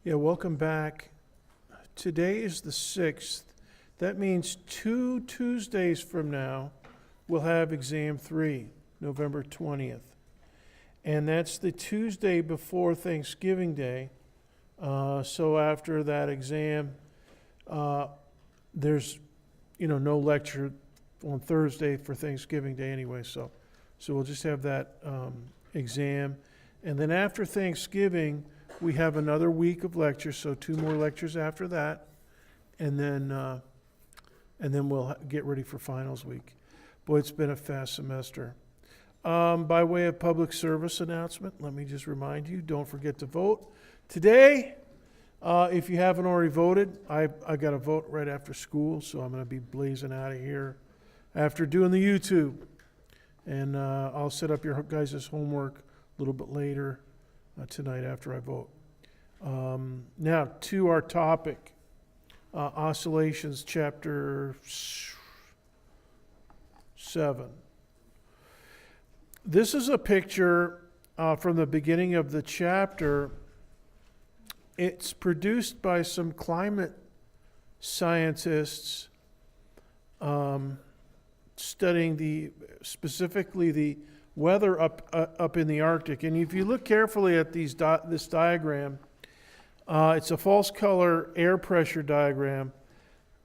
Yeah, welcome back. Today is the 6th. That means 2 Tuesdays from now, we'll have exam 3, November 20th. And that's the Tuesday before Thanksgiving Day. So after that exam, there's, no lecture on Thursday for Thanksgiving Day anyway. So we'll just have that exam. And then after Thanksgiving, we have another week of lectures, so 2 more lectures after that, and then we'll get ready for finals week. Boy, it's been a fast semester. By way of public service announcement, let me just remind you, don't forget to vote. Today, if you haven't already voted, I got to vote right after school, so I'm going to be blazing out of here after doing the YouTube. And I'll set up your guys' homework a little bit later tonight after I vote. Now, to our topic, Oscillations, chapter 7. This is a picture from the beginning of the chapter. It's produced by some climate scientists studying specifically the weather up in the Arctic. And if you look carefully at this diagram, it's a false color air pressure diagram.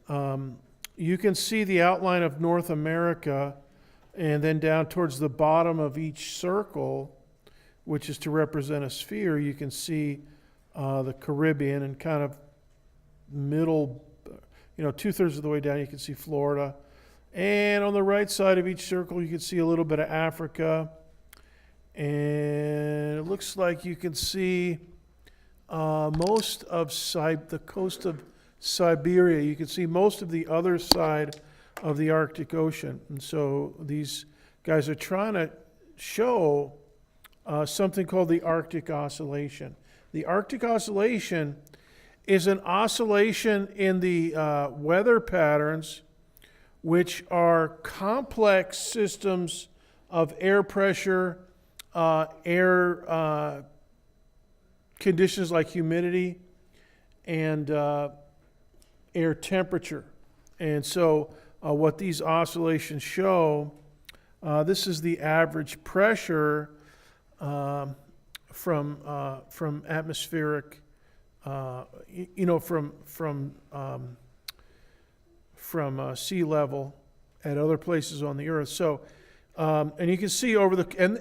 You can see the outline of North America, and then down towards the bottom of each circle, which is to represent a sphere, you can see the Caribbean, and kind of middle, 2/3 of the way down, you can see Florida. And on the right side of each circle, you can see a little bit of Africa. And it looks like you can see most of the coast of Siberia. You can see most of the other side of the Arctic Ocean. And so these guys are trying to show something called the Arctic Oscillation. The Arctic Oscillation is an oscillation in the weather patterns, which are complex systems of air pressure, air conditions like humidity, and air temperature. And so what these oscillations show, this is the average pressure from atmospheric, from sea level at other places on the earth. So, and you can see and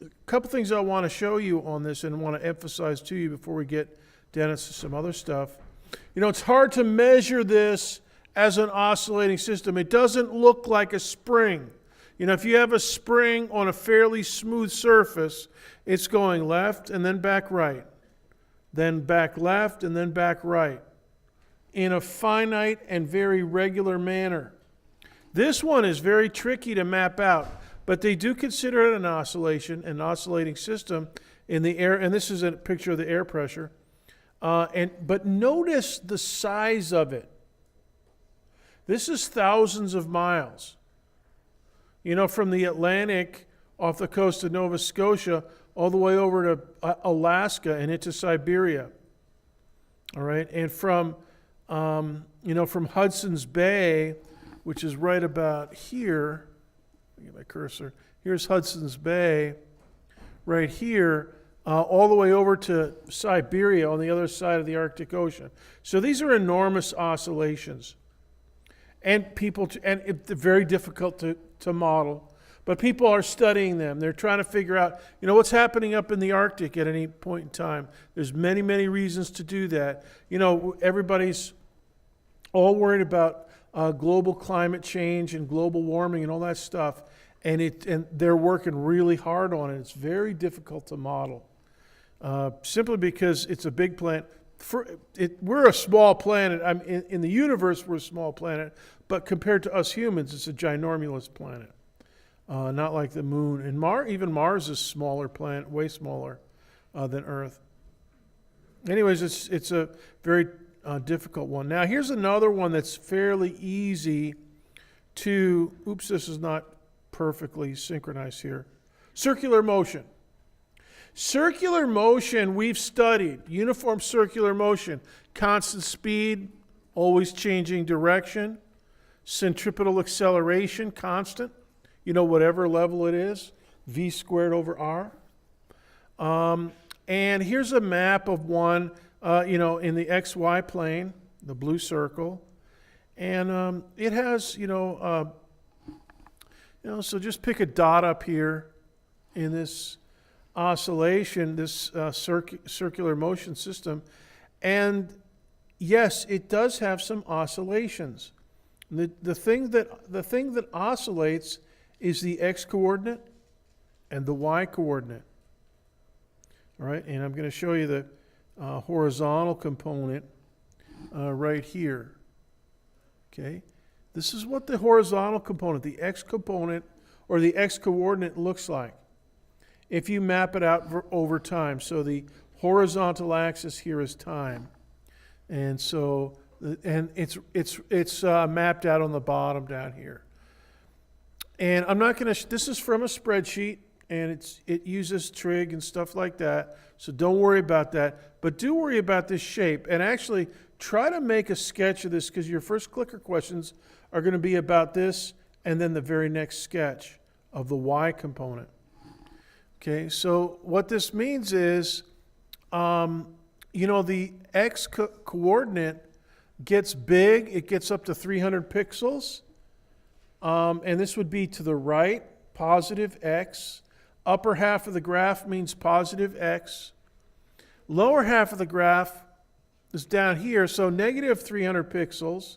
a couple things I want to show you on this and want to emphasize to you before we get down into some other stuff. It's hard to measure this as an oscillating system. It doesn't look like a spring. If you have a spring on a fairly smooth surface, it's going left and then back right, then back left and then back right, in a finite and very regular manner. This one is very tricky to map out, but they do consider it an oscillating system in the air, and this is a picture of the air pressure. But notice the size of it. This is thousands of miles. From the Atlantic off the coast of Nova Scotia all the way over to Alaska and into Siberia. All right, and from Hudson's Bay, which is right about here. Let me get my cursor. Here's Hudson's Bay, right here, all the way over to Siberia on the other side of the Arctic Ocean. So these are enormous oscillations, and it's very difficult to model. But people are studying them. They're trying to figure out, what's happening up in the Arctic at any point in time. There's many, many reasons to do that. Everybody's all worried about global climate change and global warming and all that stuff, and they're working really hard on it. It's very difficult to model, simply because it's a big planet. We're a small planet. In the universe, we're a small planet, but compared to us humans, it's a ginormous planet. Not like the moon. And even Mars is a smaller planet, way smaller than Earth. Anyways, it's a very difficult one. Now, here's another one that's fairly easy to, this is not perfectly synchronized here. Circular motion. Circular motion we've studied. Uniform circular motion. Constant speed, always changing direction. Centripetal acceleration, constant. Whatever level it is. V squared over R. And here's a map of one, in the XY plane, the blue circle. And it has, so just pick a dot up here in this oscillation, this circular motion system. And yes, it does have some oscillations. The thing that oscillates is the x coordinate and the y coordinate. All right, and I'm going to show you the horizontal component right here. Okay, this is what the horizontal component, the x component or the x coordinate looks like if you map it out over time. So the horizontal axis here is time, and so it's mapped out on the bottom down here. And I'm not going to. This is from a spreadsheet. And it uses trig and stuff like that. So don't worry about that. But do worry about this shape. And actually try to make a sketch of this, because your first clicker questions are going to be about this and then the very next sketch of the y component. Okay, so what this means is, the x coordinate gets big. It gets up to 300 pixels. And this would be to the right, positive x. Upper half of the graph means positive x. Lower half of the graph is down here, so negative 300 pixels.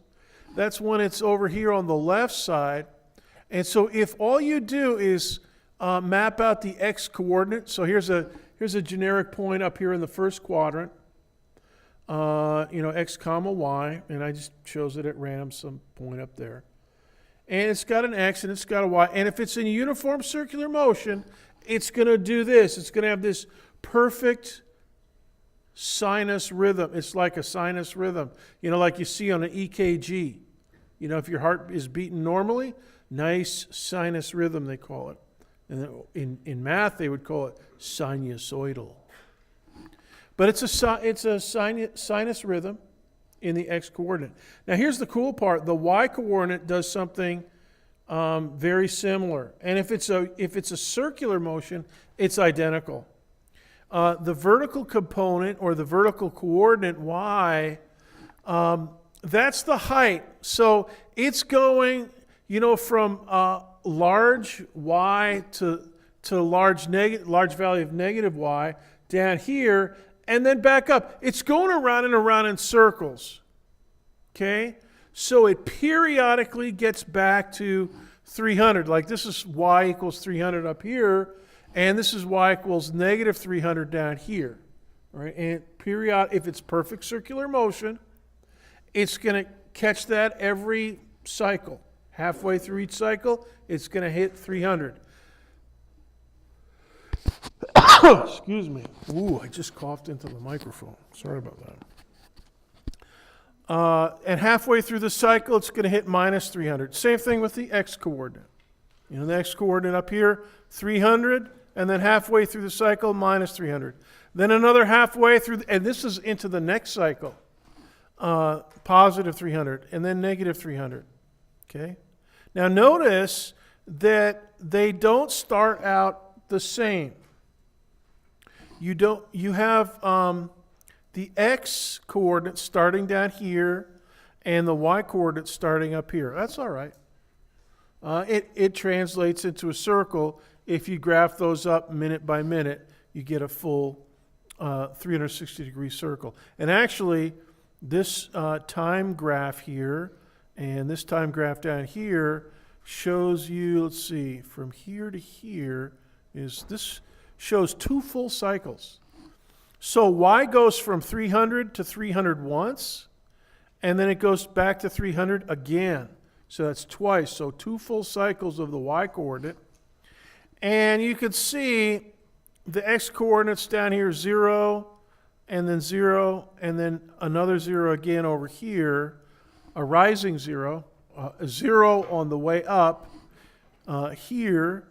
That's when it's over here on the left side. And so if all you do is map out the x coordinate, so here's a generic point up here in the first quadrant, x comma y, and I just chose it at random, some point up there. And it's got an x and it's got a y. And if it's in uniform circular motion, it's going to do this. It's going to have this perfect sinus rhythm. It's like a sinus rhythm, like you see on an EKG. If your heart is beating normally, nice sinus rhythm, they call it. And in math, they would call it sinusoidal. But it's a sinus rhythm in the x coordinate. Now here's the cool part. The y coordinate does something very similar. And if it's a circular motion, it's identical. The vertical component or the vertical coordinate y, that's the height. So it's going, from large y to large value of negative y down here, and then back up. It's going around and around in circles. Okay? So it periodically gets back to 300. Like this is y equals 300 up here, and this is y equals negative 300 down here. Right? And if it's perfect circular motion, it's going to catch that every cycle. Halfway through each cycle, it's going to hit 300. Excuse me. Ooh, I just coughed into the microphone. Sorry about that. And halfway through the cycle, it's going to hit minus 300. Same thing with the x-coordinate. The x-coordinate up here, 300, and then halfway through the cycle, minus 300. Then another halfway through, and this is into the next cycle, positive 300, and then negative 300. Okay? Now notice that they don't start out the same. You have the x coordinate starting down here and the y coordinate starting up here. That's all right. It translates into a circle. If you graph those up minute by minute, you get a full 360-degree circle. And actually, this time graph here and this time graph down here shows you, let's see, from here to here this shows 2 full cycles. So y goes from 300 to 300 once, and then it goes back to 300 again. So that's twice. So 2 full cycles of the y coordinate. And you can see the x coordinates down here, 0, and then 0, and then another 0 again over here, a rising 0, a 0 on the way up here,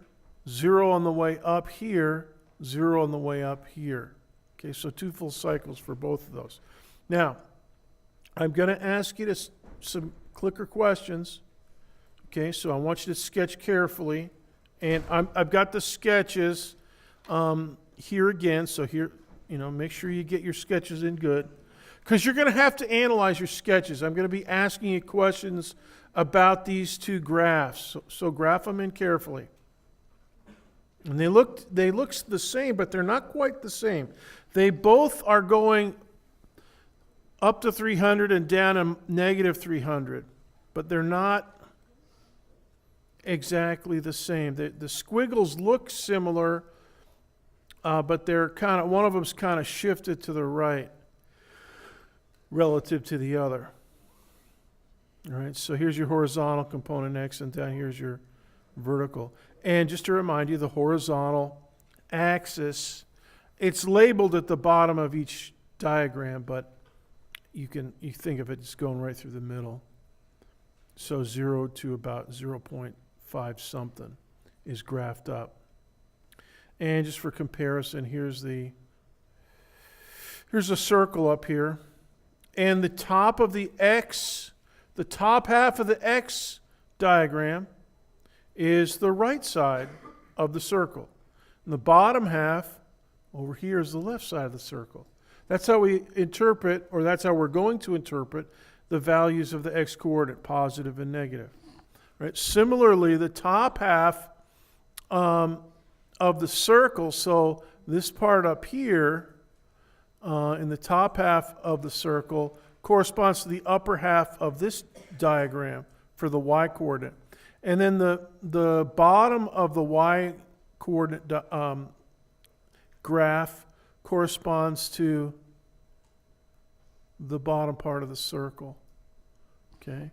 0 on the way up here, 0 on the way up here. Okay, so 2 full cycles for both of those. Now, I'm going to ask you some clicker questions. Okay, so I want you to sketch carefully. And I've got the sketches here again. So here, make sure you get your sketches in good. Because you're going to have to analyze your sketches. I'm going to be asking you questions about these two graphs. So graph them in carefully. And they look the same, but they're not quite the same. They both are going up to 300 and down to negative 300, but they're not exactly the same. The squiggles look similar, but they're one of them's kind of shifted to the right relative to the other. All right, so here's your horizontal component X, and down here's your vertical. And just to remind you, the horizontal axis, it's labeled at the bottom of each diagram, but you think of it as going right through the middle. So 0 to about 0.5 something is graphed up. And just for comparison, here's a circle up here. And the top of the X, the top half of the X diagram is the right side of the circle. And the bottom half over here is the left side of the circle. That's how we interpret, or that's how we're going to interpret the values of the X coordinate, positive and negative. Right? Similarly, the top half of the circle, so this part up here, in the top half of the circle corresponds to the upper half of this diagram for the y coordinate. And then the bottom of the y coordinate graph corresponds to the bottom part of the circle. Okay?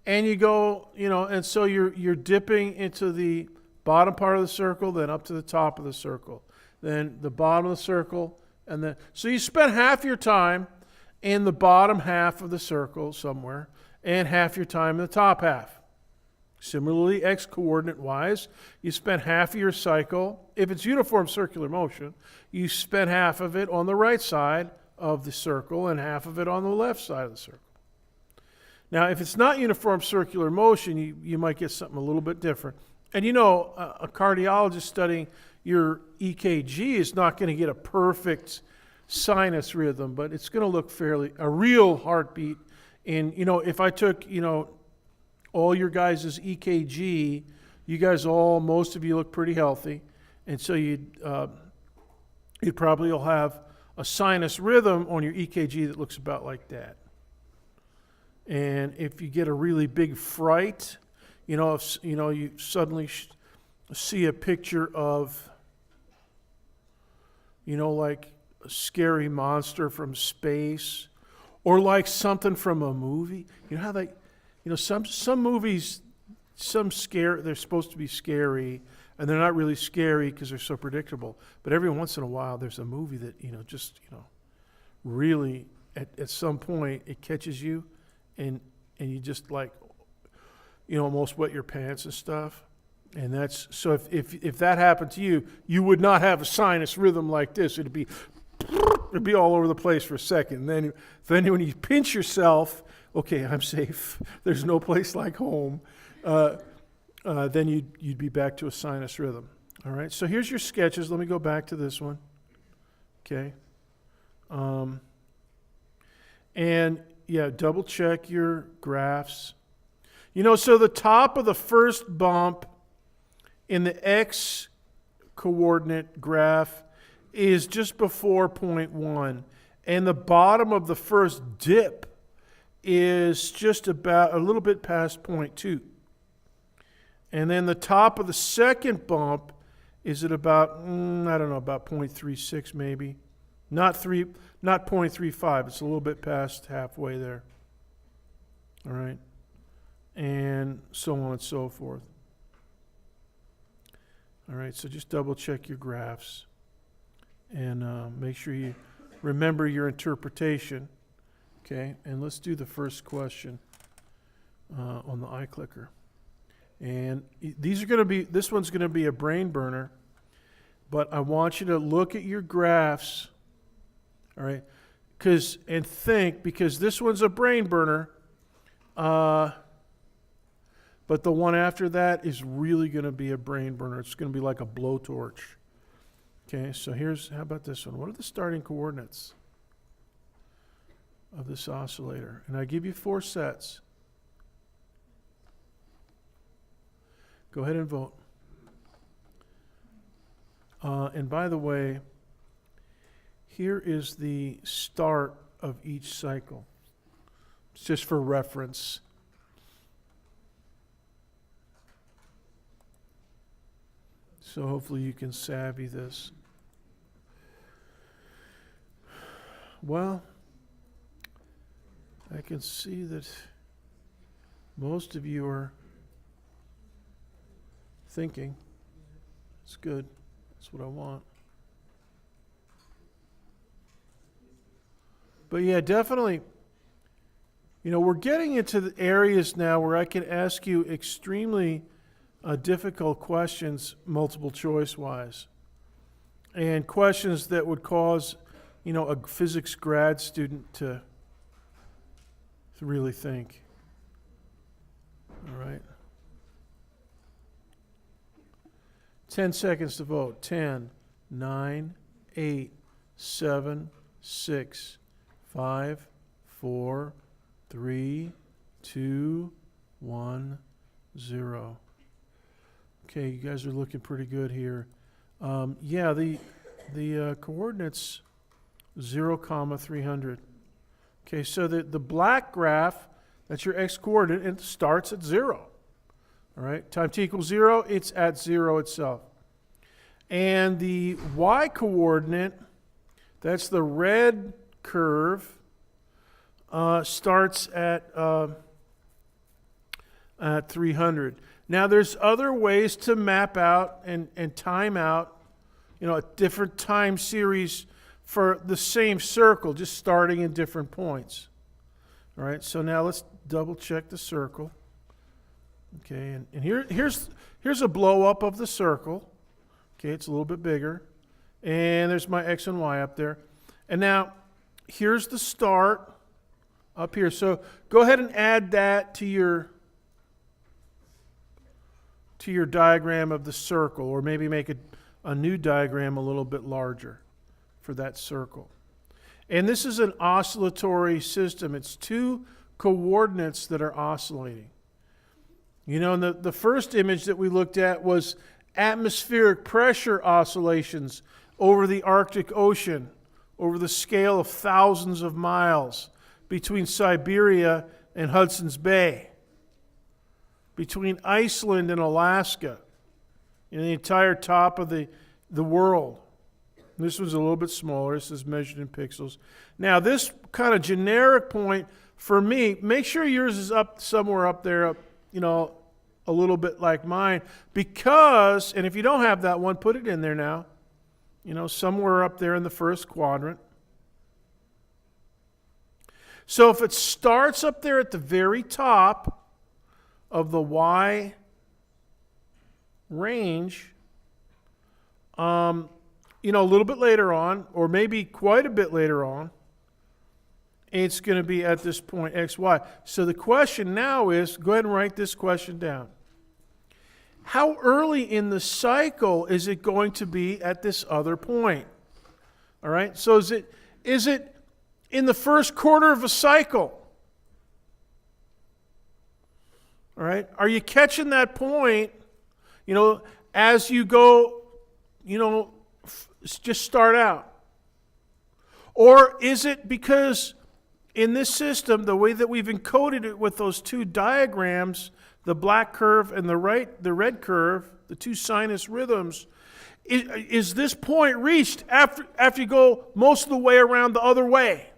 And you go, and so you're dipping into the bottom part of the circle, then up to the top of the circle. Then the bottom of the circle, and then so you spend half your time in the bottom half of the circle somewhere, and half your time in the top half. Similarly, x coordinate wise, you spend half of your cycle, if it's uniform circular motion, you spend half of it on the right side of the circle and half of it on the left side of the circle. Now, if it's not uniform circular motion, you might get something a little bit different. And a cardiologist studying your EKG is not going to get a perfect sinus rhythm, but it's going to look a real heartbeat. And, if I took, all your guys' EKG, you guys most of you look pretty healthy. And so you'd probably all have a sinus rhythm on your EKG that looks about like that. And if you get a really big fright, if you suddenly see a picture of, like a scary monster from space, or like something from a movie. How they, some movies, they're supposed to be scary, and they're not really scary because they're so predictable. But every once in a while, there's a movie that really at some point it catches you, and you just almost wet your pants and stuff. And that's so if that happened to you, you would not have a sinus rhythm like this. It'd be all over the place for a second. And then when you pinch yourself, okay, I'm safe. There's no place like home. Then you'd be back to a sinus rhythm. All right. So here's your sketches. Let me go back to this one. Okay. And yeah, double check your graphs. So the top of the first bump in the x coordinate graph is just before 0.1, and the bottom of the first dip is just about a little bit past 0.2. And then the top of the second bump is at about, about 0.36 maybe. Not 0.35. It's a little bit past halfway there. All right. And so on and so forth. All right, so just double check your graphs and make sure you remember your interpretation. Okay, and let's do the first question on the iClicker. And this one's going to be a brain burner, But I want you to look at your graphs, all right? And think, because this one's a brain burner, but the one after that is really going to be a brain burner. It's going to be like a blowtorch. Okay, so how about this one? What are the starting coordinates of this oscillator? And I give you 4 sets. Go ahead and vote. And by the way, here is the start of each cycle. It's just for reference. So hopefully you can savvy this. Well, I can see that most of you are thinking. It's good. That's what I want. But yeah, definitely, we're getting into the areas now where I can ask you extremely difficult questions, multiple choice wise, and questions that would cause, a physics grad student to really think. All right. 10 seconds to vote. 10, 9, 8, 7, 6, 5, 4, 3, 2, 1, 0. Okay, you guys are looking pretty good here. Yeah, the coordinates 0, 300. Okay, so the black graph, that's your x-coordinate, and it starts at 0. All right, time t equals 0, it's at 0 itself. And the y-coordinate, that's the red curve, starts at 300. Now, there's other ways to map out and time out, a different time series for the same circle, just starting in different points. All right, so now let's double check the circle. Okay, and here's a blow up of the circle. Okay, it's a little bit bigger. And there's my x and y up there. And now, here's the start up here. So go ahead and add that to your diagram of the circle, or maybe make a new diagram a little bit larger for that circle. And this is an oscillatory system. It's 2 coordinates that are oscillating. And the first image that we looked at was atmospheric pressure oscillations over the Arctic Ocean, over the scale of thousands of miles between Siberia and Hudson's Bay, between Iceland and Alaska, the entire top of the world. This was a little bit smaller. This is measured in pixels. Now, this kind of generic point for me, make sure yours is up somewhere up there, a little bit like mine, because, and if you don't have that one, put it in there now, somewhere up there in the first quadrant. So if it starts up there at the very top of the Y range, a little bit later on, or maybe quite a bit later on, it's going to be at this point, x, y. So the question now is, go ahead and write this question down. How early in the cycle is it going to be at this other point? All right, so is it in the first quarter of a cycle? All right, are you catching that point, as you go, just start out? Or is it because in this system, the way that we've encoded it with those 2 diagrams, the black curve and the red curve, the 2 sinus rhythms, is this point reached after you go most of the way around the other way?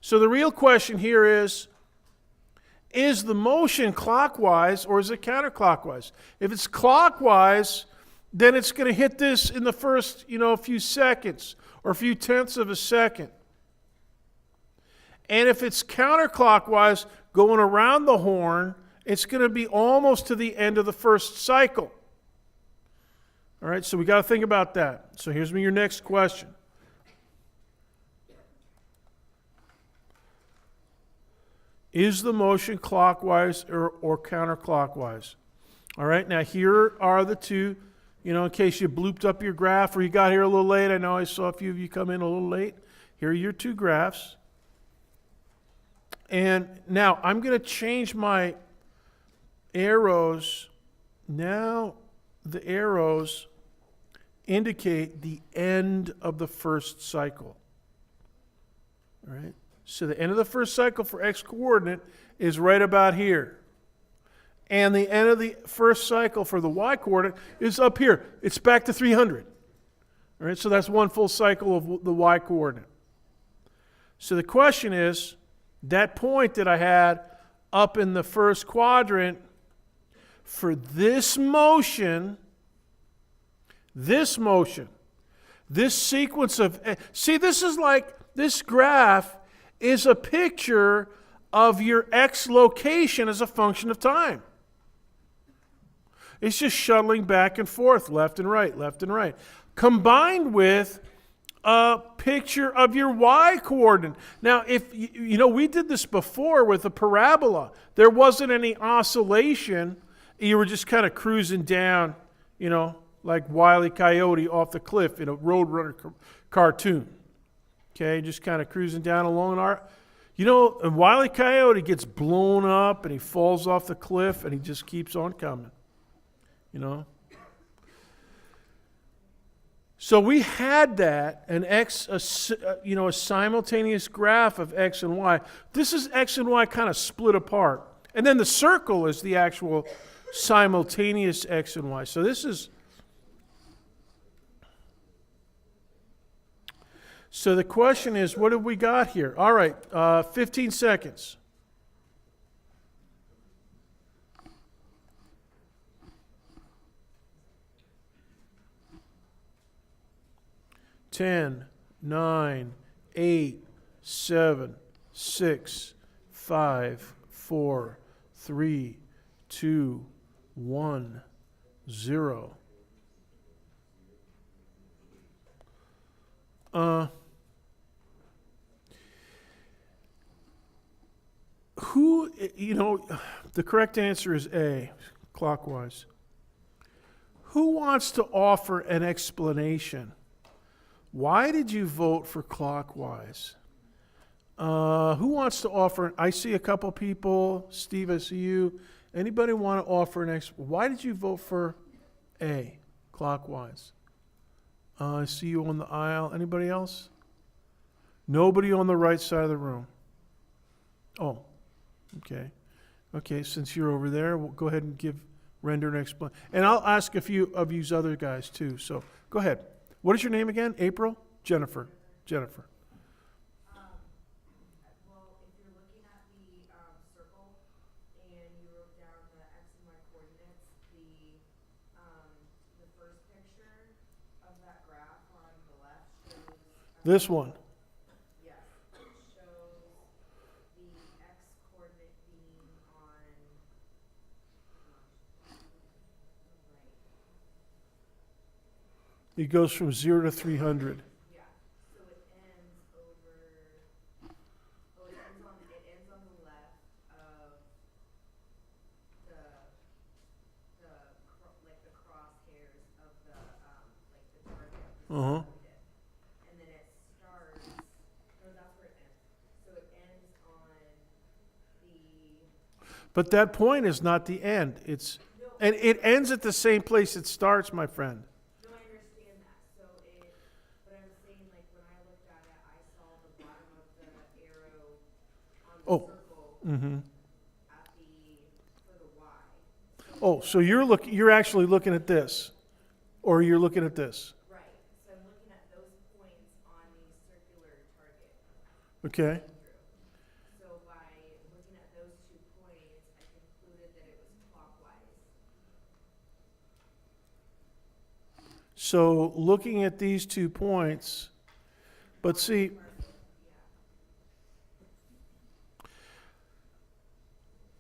So the real question here is the motion clockwise or is it counterclockwise? If it's clockwise, then it's going to hit this in the first, few seconds or a few tenths of a second. And if it's counterclockwise, going around the horn, it's going to be almost to the end of the first cycle. All right, so we got to think about that. So here's your next question. Is the motion clockwise or counterclockwise? All right, now here are the two, in case you blooped up your graph or you got here a little late. I know I saw a few of you come in a little late. Here are your two graphs. And now I'm going to change my arrows. Now the arrows indicate the end of the first cycle. All right? So the end of the first cycle for x coordinate is right about here. And the end of the first cycle for the y coordinate is up here. It's back to 300. All right? So that's one full cycle of the y coordinate. So the question is, that point that I had up in the first quadrant, for this motion, this sequence of, see, this is like, this graph is a picture of your x location as a function of time. It's just shuttling back and forth, left and right, combined with a picture of your y coordinate. Now, if we did this before with a parabola. There wasn't any oscillation. You were just kind of cruising down, like Wile E. Coyote off the cliff in a Roadrunner cartoon. Okay, just kind of cruising down along and Wile E. Coyote gets blown up and he falls off the cliff and he just keeps on coming. So we had that, a simultaneous graph of x and y. This is x and y kind of split apart. And then the circle is the actual simultaneous x and y. So so the question is, what have we got here? All right, 15 seconds. 10, 9, 8, 7, 6, 5, 4, 3, 2, 1, 0. The correct answer is A, clockwise. Who wants to offer an explanation? Why did you vote for clockwise? Who wants to offer? I see a couple people. Steve, I see you. Anybody want to offer an explanation? Why did you vote for A, clockwise? I see you on the aisle. Anybody else? Nobody on the right side of the room. Oh, okay. Okay, since you're over there, we'll go ahead and render an explanation. And I'll ask a few of you other guys too. So go ahead. What is your name again? April? Jennifer. Jennifer. Well, if you're looking at the circle and you wrote down the x and y coordinates, the first picture of that graph on the left shows This one. yes, it shows the x coordinate being on right. It goes from 0 to 300. Yeah. So it ends over. Oh, it ends on the left of the like the crosshairs of the target. Uh-huh. And then it starts. No, that's where it ends. So it ends on the. But that point is not the end. And it ends at the same place it starts, my friend. No, I understand that. But I'm saying, like, when I looked at it, I saw the bottom of the arrow on the circle for the Y. So you're actually looking at this, or you're looking at this. Right. So I'm looking at those points on the circular target. Okay. So by looking at those 2 points, I concluded that it was clockwise. So looking at these 2 points, but see,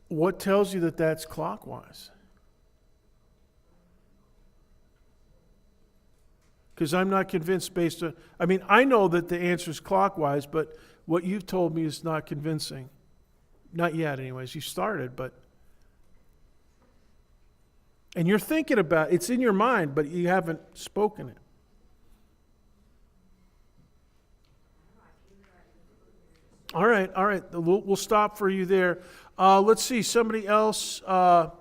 what tells you that that's clockwise? Because I'm not convinced based on, I mean, I know that the answer is clockwise, but what you've told me is not convincing. Not yet, anyways. You started, but. And you're thinking about it's in your mind, but you haven't spoken it. All right, all right. We'll stop for you there. Let's see, somebody else over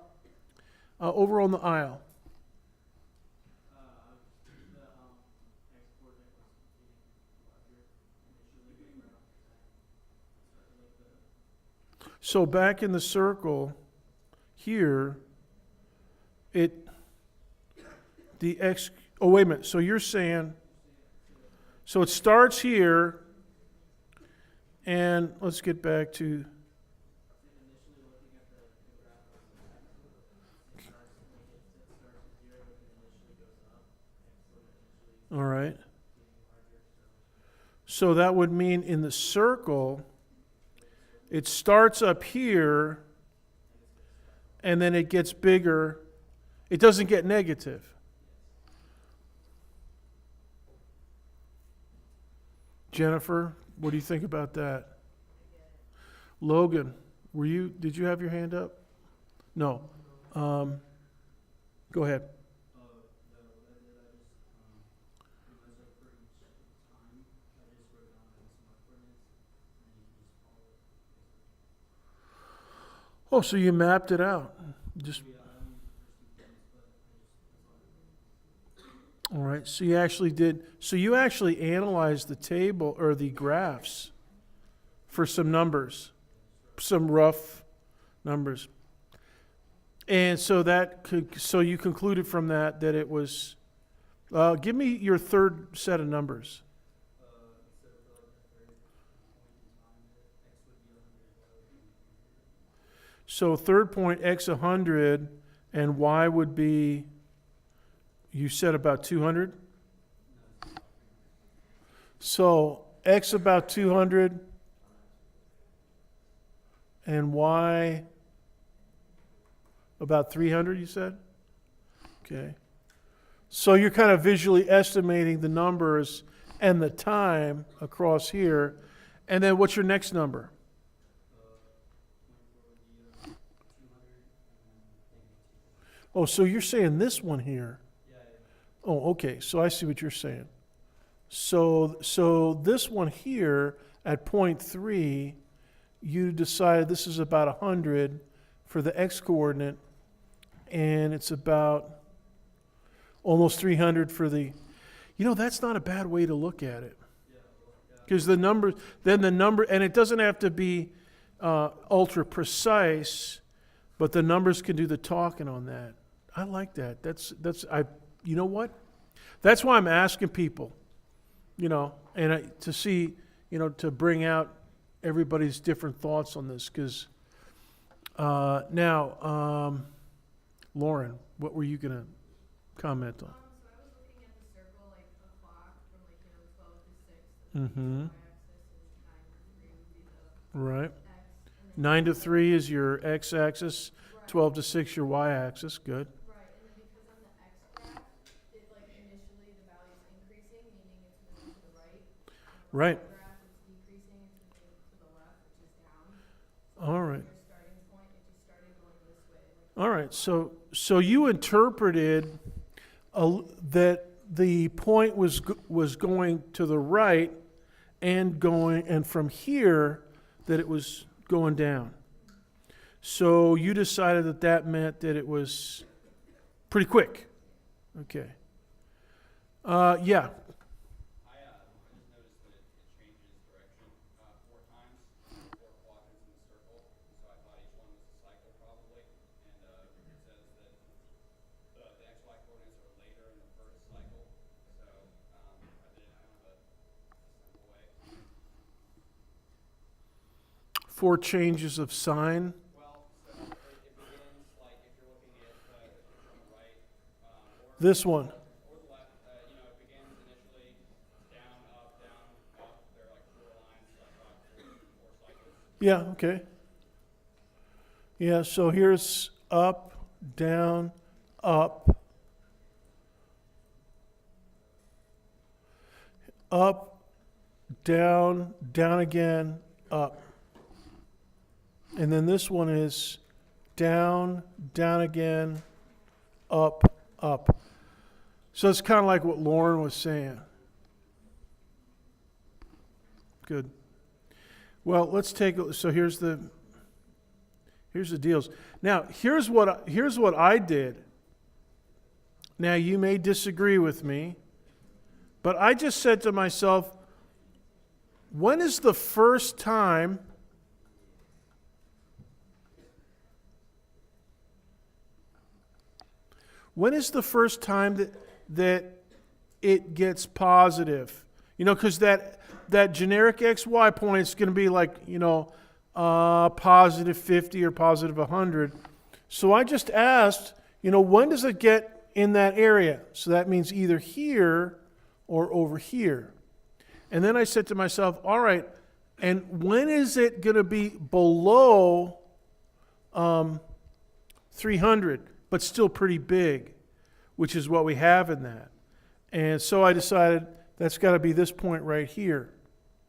on the aisle. So back in the circle here, oh, wait a minute. So you're saying, so it starts here, and let's get back to, all right. So that would mean in the circle, it starts up here, and then it gets bigger. It doesn't get negative. Jennifer, what do you think about that? Logan, did you have your hand up? No. Go ahead. Oh, so you mapped it out. Just all right. So you actually did. So you actually analyzed the table or the graphs for some numbers, some rough numbers, and so so you concluded from that it was. Give me your third set of numbers. So third point, x 100, and y would be, you said about 200? So x about 200, and y about 300, you said? Okay. So you're kind of visually estimating the numbers and the time across here. And then what's your next number? Oh, so you're saying this one here? Oh, okay. So I see what you're saying. So this one here at point 3, you decided this is about 100 for the x coordinate, and it's about almost 300 for the. That's not a bad way to look at it. Because the number, and it doesn't have to be ultra precise, but the numbers can do the talking on that. I like that. You know what? That's why I'm asking people, and to see, to bring out everybody's different thoughts on this. Because now, Lauren, what were you going to comment on? So I was looking at the circle, like a clock from 12 to 6. The Mm-hmm. y-axis, and 9 to 3 would be the Right. x. And then 9 to 3 is your x-axis. right. 12 to 6 your y-axis. Good. Right, and then because on the x graph, it initially the value's increasing, meaning it's moving to the right. And Right. on the graph, it's decreasing, it's moving to the left, which is down. So All right. your starting point, it just started going this way. All right. So you interpreted that the point was going to the right, and from here that it was going down. So you decided that meant that it was pretty quick. Okay. Yeah. I just noticed that it changes direction 4 times, 4 quadrants in the circle. So I thought each one was a cycle probably. And it says that the XY coordinates are later in the first cycle. So I don't have a simple way. 4 changes of sign. Well, so it begins if you're looking at the picture on the right, or This one. or the left. It begins initially down, up, down, up. They're 4 lines. So I thought 4 cycles. Yeah, okay. Yeah, so here's up, down, up. up, down, down again, up. And then this one is down, down again, up, up. So it's kind of like what Lauren was saying. Good. Well, let's take, so here's the deals. Now, here's what I did. Now, you may disagree with me, but I just said to myself, when is the first time that it gets positive? You know, because that generic XY point is going to be like, you know, positive 50 or positive 100. So I just asked, you know, when does it get in that area? So that means either here or over here. And then I said to myself, all right, and when is it going to be below 300, but still pretty big, which is what we have in that. And so I decided that's got to be this point right here.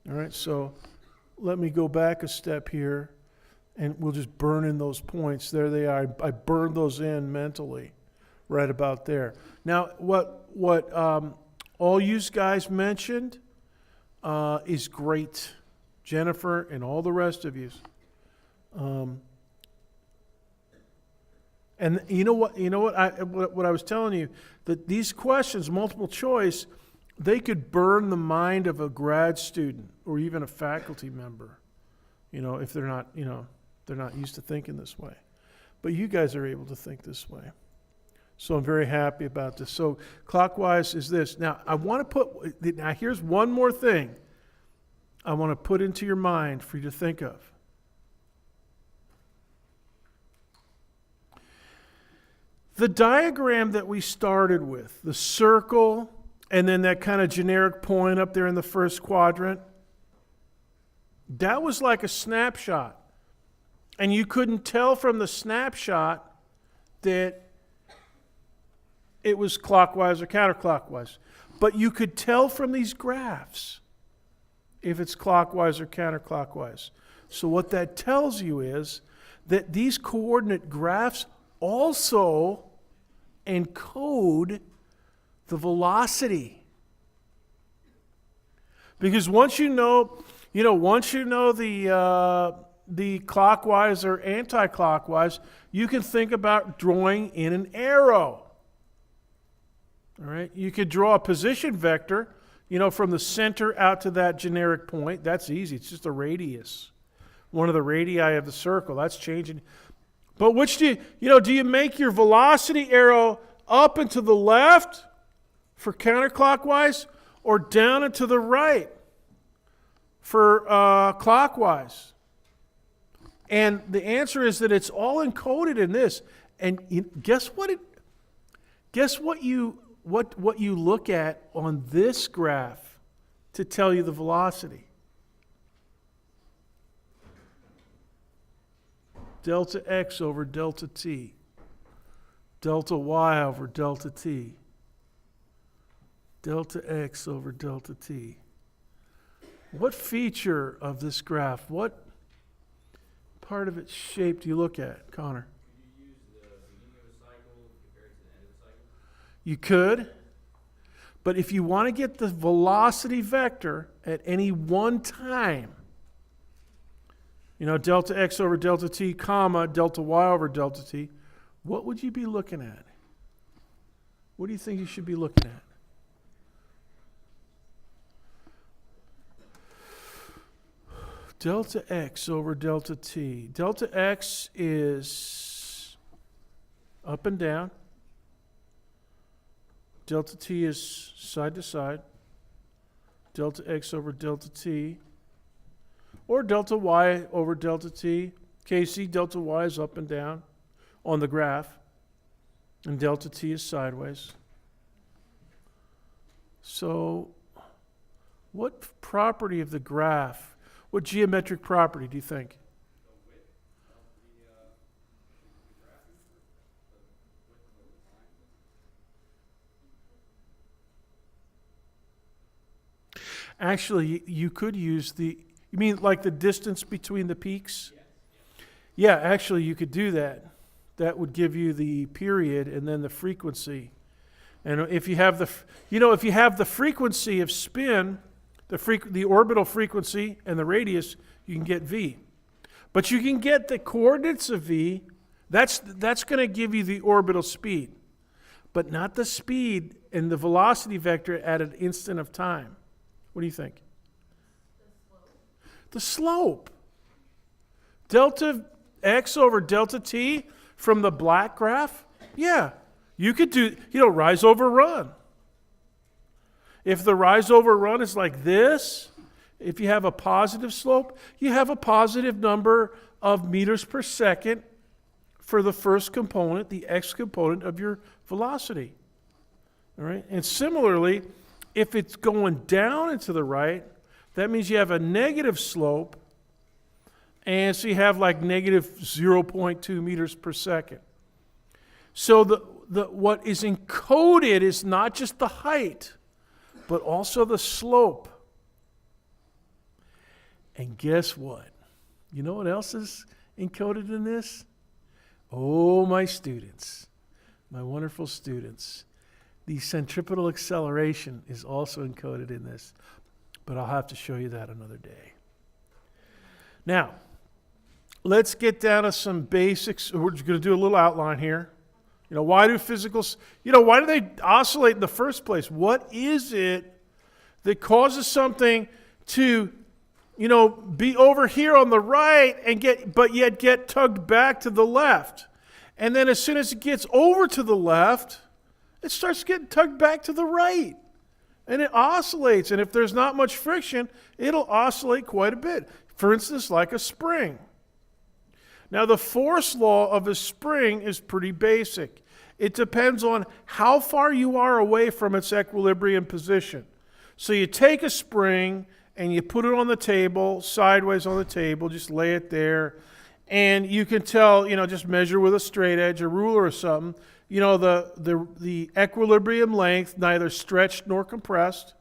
All right, so let me go back a step here, and we'll just burn in those points. There they are. I burned those in mentally, right about there. Now, what all you guys mentioned is great, Jennifer and all the rest of you. And you know what? What I was telling you, that these questions, multiple choice, they could burn the mind of a grad student or even a faculty member, you know, if they're not used to thinking this way. But you guys are able to think this way. So I'm very happy about this. So clockwise is this. Now, here's one more thing I want to put into your mind for you to think of. The diagram that we started with, the circle, and then that kind of generic point up there in the first quadrant, that was like a snapshot. And you couldn't tell from the snapshot that it was clockwise or counterclockwise. But you could tell from these graphs if it's clockwise or counterclockwise. So what that tells you is that these coordinate graphs also encode the velocity. Because once you know the clockwise or anti-clockwise, you can think about drawing in an arrow. All right? You could draw a position vector, you know, from the center out to that generic point. That's easy. It's just a radius. One of the radii of the circle. That's changing. But which do you make your velocity arrow up and to the left for counterclockwise, or down and to the right for clockwise? And the answer is that it's all encoded in this. And guess what? What you look at on this graph to tell you the velocity? Delta x over delta t. Delta y over delta t. Delta x over delta t. What feature of this graph, what part of its shape do you look at, Connor? Could you use the beginning of a cycle compared to the end of a cycle? You could, but if you want to get the velocity vector at any one time, you know, delta x over delta t, comma, delta y over delta t, what would you be looking at? What do you think you should be looking at? Delta x over delta t. Delta x is up and down. Delta t is side to side. Delta x over delta t. Or delta y over delta t. KC, delta y is up and down on the graph. And delta t is sideways. So, what property of the graph, what geometric property do you think? The width of the graph, the width of the line. Actually, you could use you mean like the distance between the peaks? Yeah, actually you could do that. That would give you the period and then the frequency. And if you have if you have the frequency of spin, the orbital frequency and the radius, you can get V. But you can get the coordinates of V. That's going to give you the orbital speed, but not the speed and the velocity vector at an instant of time. What do you think? The slope. Delta x over delta t from the black graph? Yeah. You could do, rise over run. If the rise over run is like this, if you have a positive slope, you have a positive number of meters per second for the first component, the x component of your velocity. All right? And similarly, if it's going down and to the right, that means you have a negative slope, and so you have like negative 0.2 meters per second. So what is encoded is not just the height, but also the slope. And guess what? You know what else is encoded in this? Oh, my students, my wonderful students. The centripetal acceleration is also encoded in this, but I'll have to show you that another day. Now, let's get down to some basics. We're just going to do a little outline here. Why do physicals, why do they oscillate in the first place? What is it that causes something to, be over here on the right but yet get tugged back to the left? And then as soon as it gets over to the left, it starts getting tugged back to the right. And it oscillates. And if there's not much friction, it'll oscillate quite a bit. For instance, like a spring. Now, the force law of a spring is pretty basic. It depends on how far you are away from its equilibrium position. So you take a spring and you put it on the table, sideways on the table, just lay it there, and you can tell, just measure with a straight edge, a ruler or something, the equilibrium length, neither stretched nor compressed,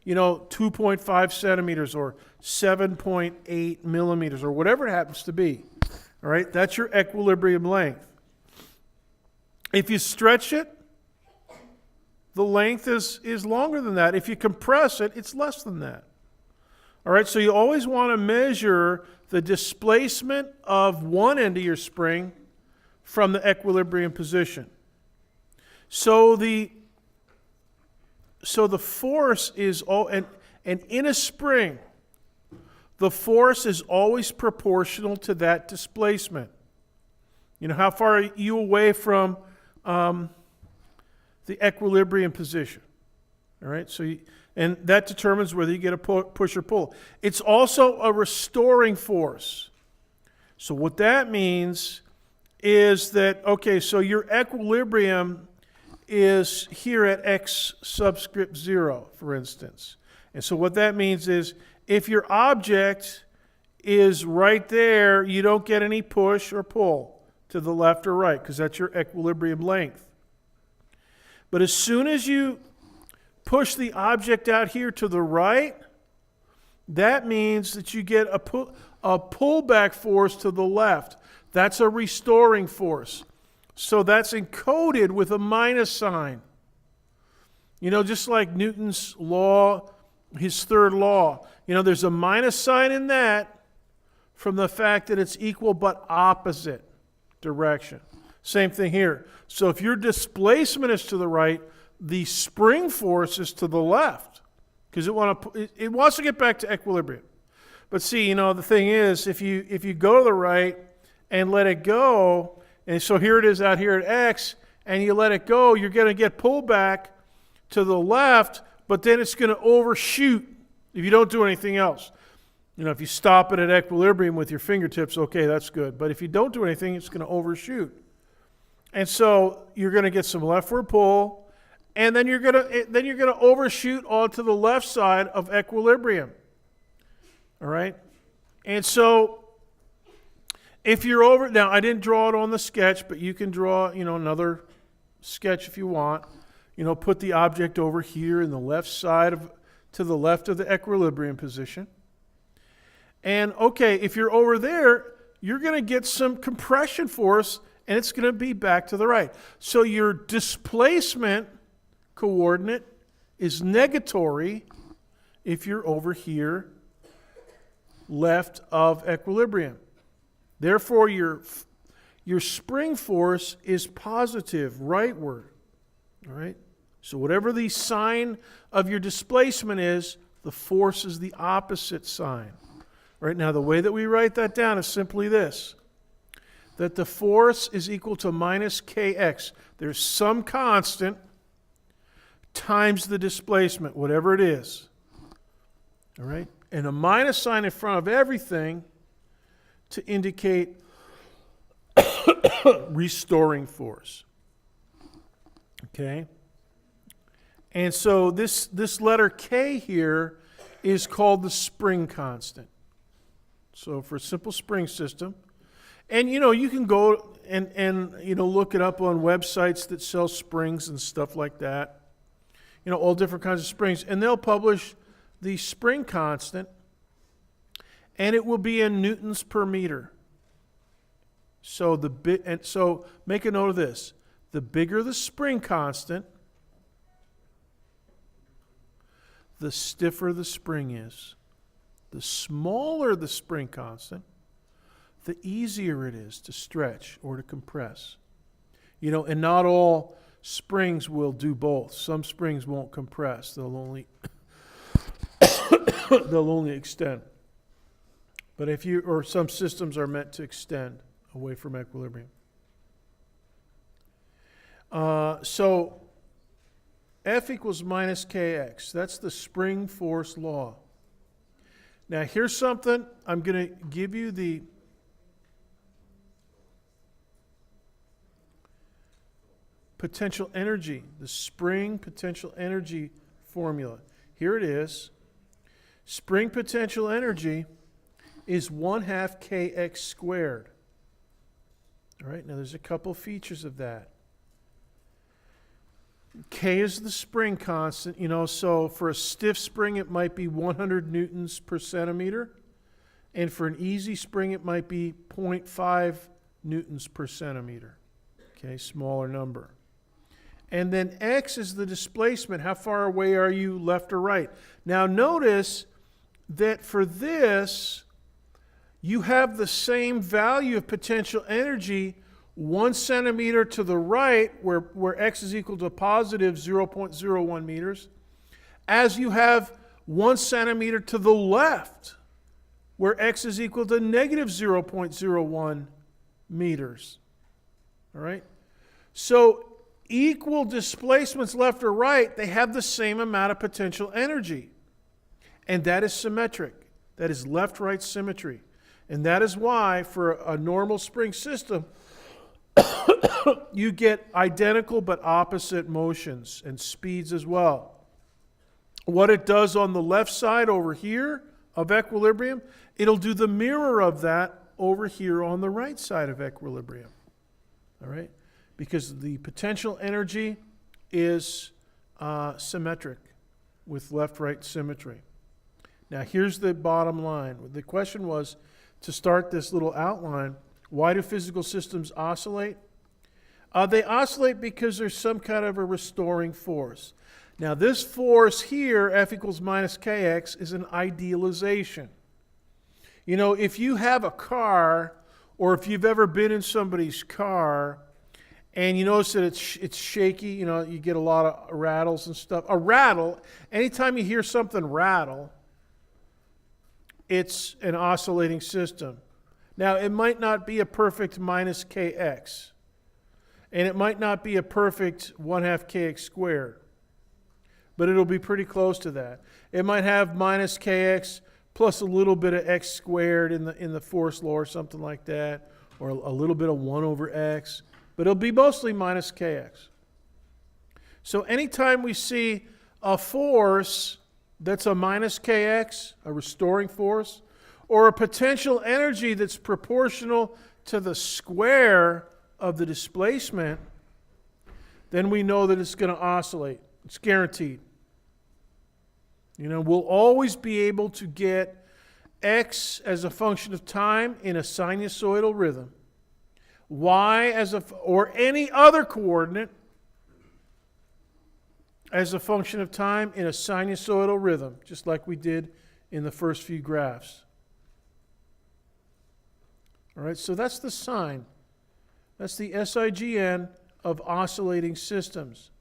2.5 centimeters or 7.8 millimeters or whatever it happens to be. All right, that's your equilibrium length. If you stretch it, the length is longer than that. If you compress it, it's less than that. All right, so you always want to measure the displacement of one end of your spring from the equilibrium position. So the force is and in a spring, the force is always proportional to that displacement. How far are you away from the equilibrium position? All right, and that determines whether you get a push or pull. It's also a restoring force. So what that means is that, so your equilibrium is here at x subscript 0, for instance. And so what that means is if your object is right there, you don't get any push or pull to the left or right because that's your equilibrium length. But as soon as you push the object out here to the right, that means that you get a pullback force to the left. That's a restoring force. So that's encoded with a minus sign. Just like Newton's law, his third law. There's a minus sign in that from the fact that it's equal but opposite direction. Same thing here. So if your displacement is to the right, the spring force is to the left because it wants to get back to equilibrium. But see, the thing is, if you go to the right and let it go, and so here it is out here at x, and you let it go, you're going to get pulled back to the left, but then it's going to overshoot if you don't do anything else. If you stop it at equilibrium with your fingertips, okay, that's good. But if you don't do anything, it's going to overshoot. And so you're going to get some leftward pull, and then you're going to overshoot onto the left side of equilibrium. All right? And so if you're over, now I didn't draw it on the sketch, but you can draw, another sketch if you want. Put the object over here in the left side of to the left of the equilibrium position. And okay, if you're over there, you're going to get some compression force, and it's going to be back to the right. So your displacement coordinate is negatory if you're over here left of equilibrium. Therefore, your spring force is positive rightward. All right? So whatever the sign of your displacement is, the force is the opposite sign. Right now, the way that we write that down is simply this, that the force is equal to minus kx. There's some constant times the displacement, whatever it is. All right? And a minus sign in front of everything to indicate restoring force. Okay? And so this letter K here is called the spring constant. So for a simple spring system, and you can go and look it up on websites that sell springs and stuff like that. All different kinds of springs, and they'll publish the spring constant, and it will be in newtons per meter. So so make a note of this: the bigger the spring constant, the stiffer the spring is. The smaller the spring constant, the easier it is to stretch or to compress. And not all springs will do both. Some springs won't compress. They'll only extend. But some systems are meant to extend away from equilibrium. So F equals minus kx. That's the spring force law. Now here's something. I'm going to give you the potential energy, the spring potential energy formula. Here it is. Spring potential energy is 1/2 kx squared. All right, now there's a couple features of that. K is the spring constant, so for a stiff spring it might be 100 newtons per centimeter, and for an easy spring it might be 0.5 newtons per centimeter. Okay, smaller number. And then X is the displacement. How far away are you left or right? Now notice that for this, you have the same value of potential energy 1 centimeter to the right, where X is equal to positive 0.01 meters, as you have 1 centimeter to the left, where X is equal to negative 0.01 meters. All right? So equal displacements left or right, they have the same amount of potential energy. And that is symmetric. That is left-right symmetry. And that is why, for a normal spring system, you get identical but opposite motions and speeds as well. What it does on the left side over here of equilibrium, it'll do the mirror of that over here on the right side of equilibrium. All right? Because the potential energy is symmetric with left-right symmetry. Now here's the bottom line. The question was, to start this little outline, why do physical systems oscillate? They oscillate because there's some kind of a restoring force. Now this force here, F equals minus kx, is an idealization. If you have a car, or if you've ever been in somebody's car, and you notice that it's shaky, you get a lot of rattles and stuff. A rattle, anytime you hear something rattle, it's an oscillating system. Now, it might not be a perfect minus kx, and it might not be a perfect 1/2 kx squared, but it'll be pretty close to that. It might have minus kx plus a little bit of x squared in the force law or something like that, or a little bit of 1 over x, but it'll be mostly minus kx. So anytime we see a force that's a minus kx, a restoring force, or a potential energy that's proportional to the square of the displacement, then we know that it's going to oscillate. It's guaranteed. We'll always be able to get x as a function of time in a sinusoidal rhythm, y or any other coordinate as a function of time in a sinusoidal rhythm, just like we did in the first few graphs. All right, so that's the sign. That's the SIGN of oscillating systems.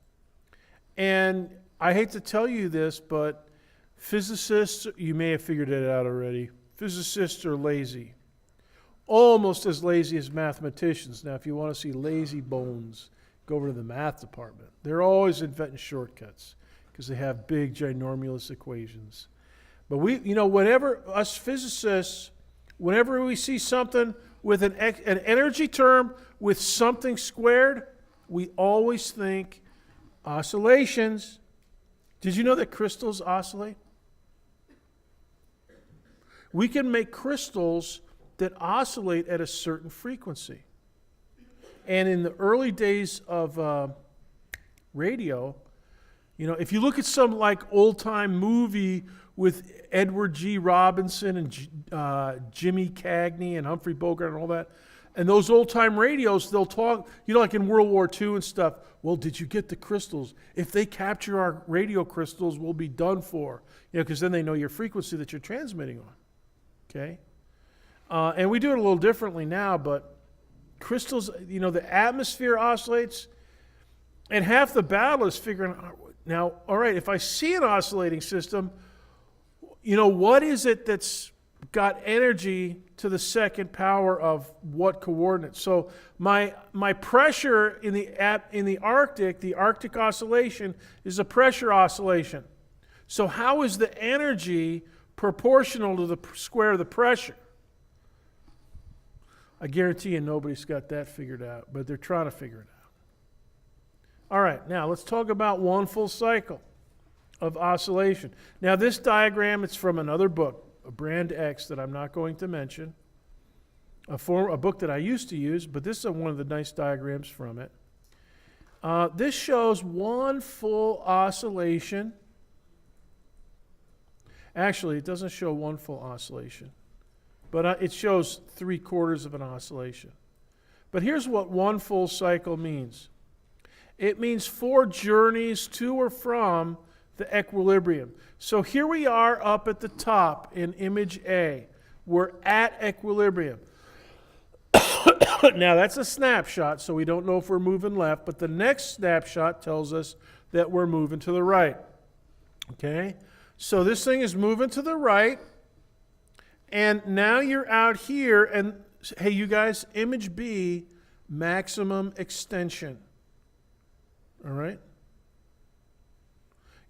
And I hate to tell you this, but physicists, you may have figured it out already, physicists are lazy. Almost as lazy as mathematicians. Now, if you want to see lazy bones, go over to the math department. They're always inventing shortcuts because they have big, ginormous equations. But whenever us physicists, whenever we see something with an energy term with something squared, we always think oscillations. Did you know that crystals oscillate? We can make crystals that oscillate at a certain frequency. And in the early days of radio, if you look at some like old-time movie with Edward G. Robinson and Jimmy Cagney and Humphrey Bogart and all that, and those old-time radios, they'll talk, like in World War II and stuff, well, did you get the crystals? If they capture our radio crystals, we'll be done for. Because then they know your frequency that you're transmitting on. Okay? And we do it a little differently now, but crystals, the atmosphere oscillates, and half the battle is figuring out, now, all right, if I see an oscillating system, what is it that's got energy to the second power of what coordinate? So my pressure in the Arctic oscillation is a pressure oscillation. So how is the energy proportional to the square of the pressure? I guarantee you nobody's got that figured out, but they're trying to figure it out. All right, now let's talk about one full cycle of oscillation. Now this diagram, it's from another book, a Brand X that I'm not going to mention, a book that I used to use, but this is one of the nice diagrams from it. This shows one full oscillation. Actually, it doesn't show one full oscillation, but it shows 3/4 of an oscillation. But here's what one full cycle means. It means 4 journeys to or from the equilibrium. So here we are up at the top in image A. We're at equilibrium. Now that's a snapshot, so we don't know if we're moving left, but the next snapshot tells us that we're moving to the right. Okay? So this thing is moving to the right, and now you're out here, and hey, you guys, image B, maximum extension. All right?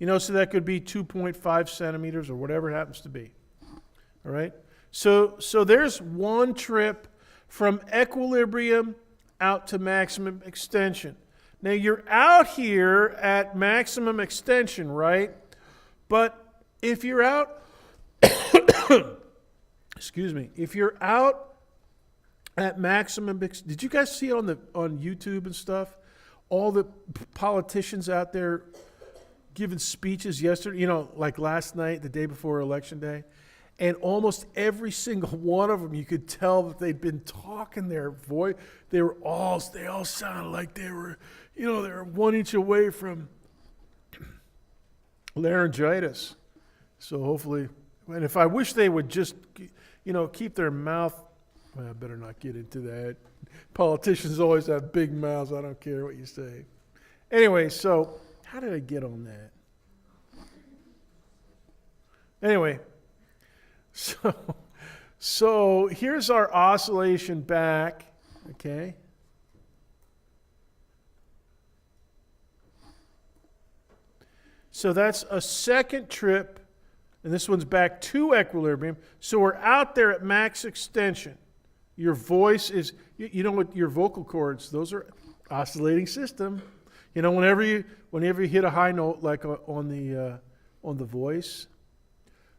So that could be 2.5 centimeters or whatever it happens to be. All right? So there's one trip from equilibrium out to maximum extension. Now you're out here at maximum extension, right? But if you're out, excuse me, if you're out at maximum, did you guys see on YouTube and stuff, all the politicians out there giving speeches yesterday, like last night, the day before Election Day, and almost every single one of them, you could tell that they'd been talking their voice. They all sounded like they were 1 inch away from laryngitis. So hopefully, and if I wish they would just, keep their mouth, well, I better not get into that. Politicians always have big mouths. I don't care what you say. Anyway, so how did I get on that? Anyway, so here's our oscillation back, okay? So that's a second trip, and this one's back to equilibrium. So we're out there at max extension. Your voice is, what your vocal cords, those are oscillating system. Whenever you hit a high note, like on the voice,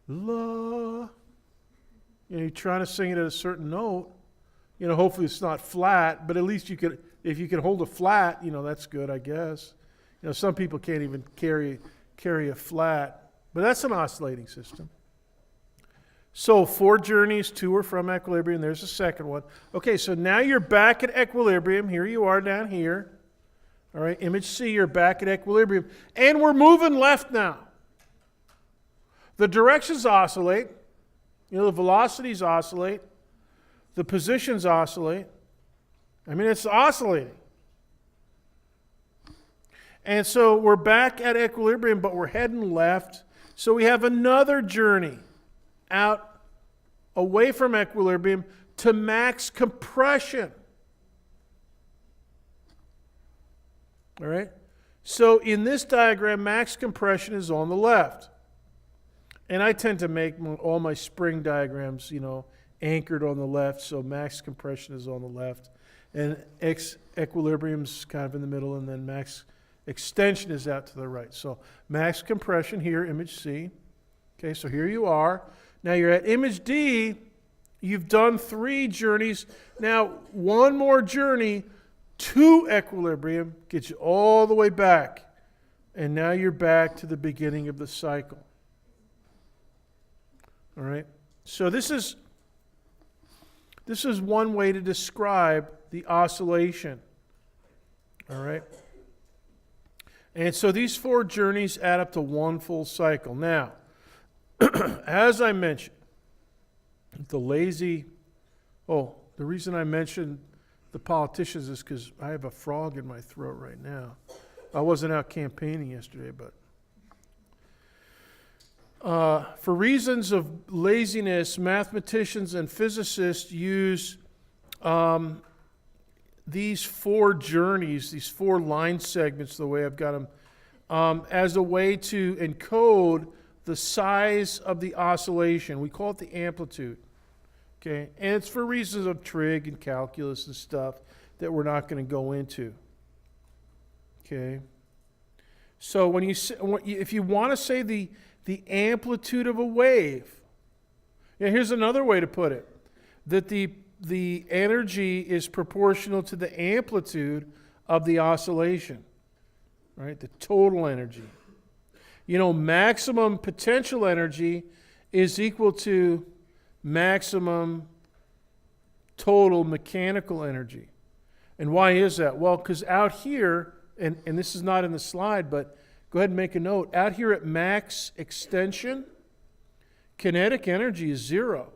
la, you're trying to sing it at a certain note. Hopefully it's not flat, but at least if you can hold a flat, that's good, I guess. Some people can't even carry a flat. But that's an oscillating system. So 4 journeys, 2 are from equilibrium. There's the second one. Okay, so now you're back at equilibrium. Here you are down here. All right, image C, you're back at equilibrium. And we're moving left now. The directions oscillate. The velocities oscillate. The positions oscillate. I mean, it's oscillating. And so we're back at equilibrium, but we're heading left. So we have another journey out away from equilibrium to max compression. All right? So in this diagram, max compression is on the left. And I tend to make all my spring diagrams, anchored on the left, so max compression is on the left. And equilibrium's kind of in the middle, and then max extension is out to the right. So max compression here, image C. Okay, so here you are. Now you're at image D. You've done 3 journeys. Now, one more journey to equilibrium gets you all the way back. And now you're back to the beginning of the cycle. All right? So this is one way to describe the oscillation. All right? And so these 4 journeys add up to one full cycle. Now, as I mentioned, the reason I mentioned the politicians is because I have a frog in my throat right now. I wasn't out campaigning yesterday, but for reasons of laziness, mathematicians and physicists use these 4 journeys, these 4 line segments, the way I've got them, as a way to encode the size of the oscillation. We call it the amplitude. Okay? And it's for reasons of trig and calculus and stuff that we're not going to go into. Okay? So if you want to say the amplitude of a wave, here's another way to put it, that the energy is proportional to the amplitude of the oscillation, right? The total energy. Maximum potential energy is equal to maximum total mechanical energy. And why is that? Well, because out here, and this is not in the slide, but go ahead and make a note. Out here at max extension, kinetic energy is 0.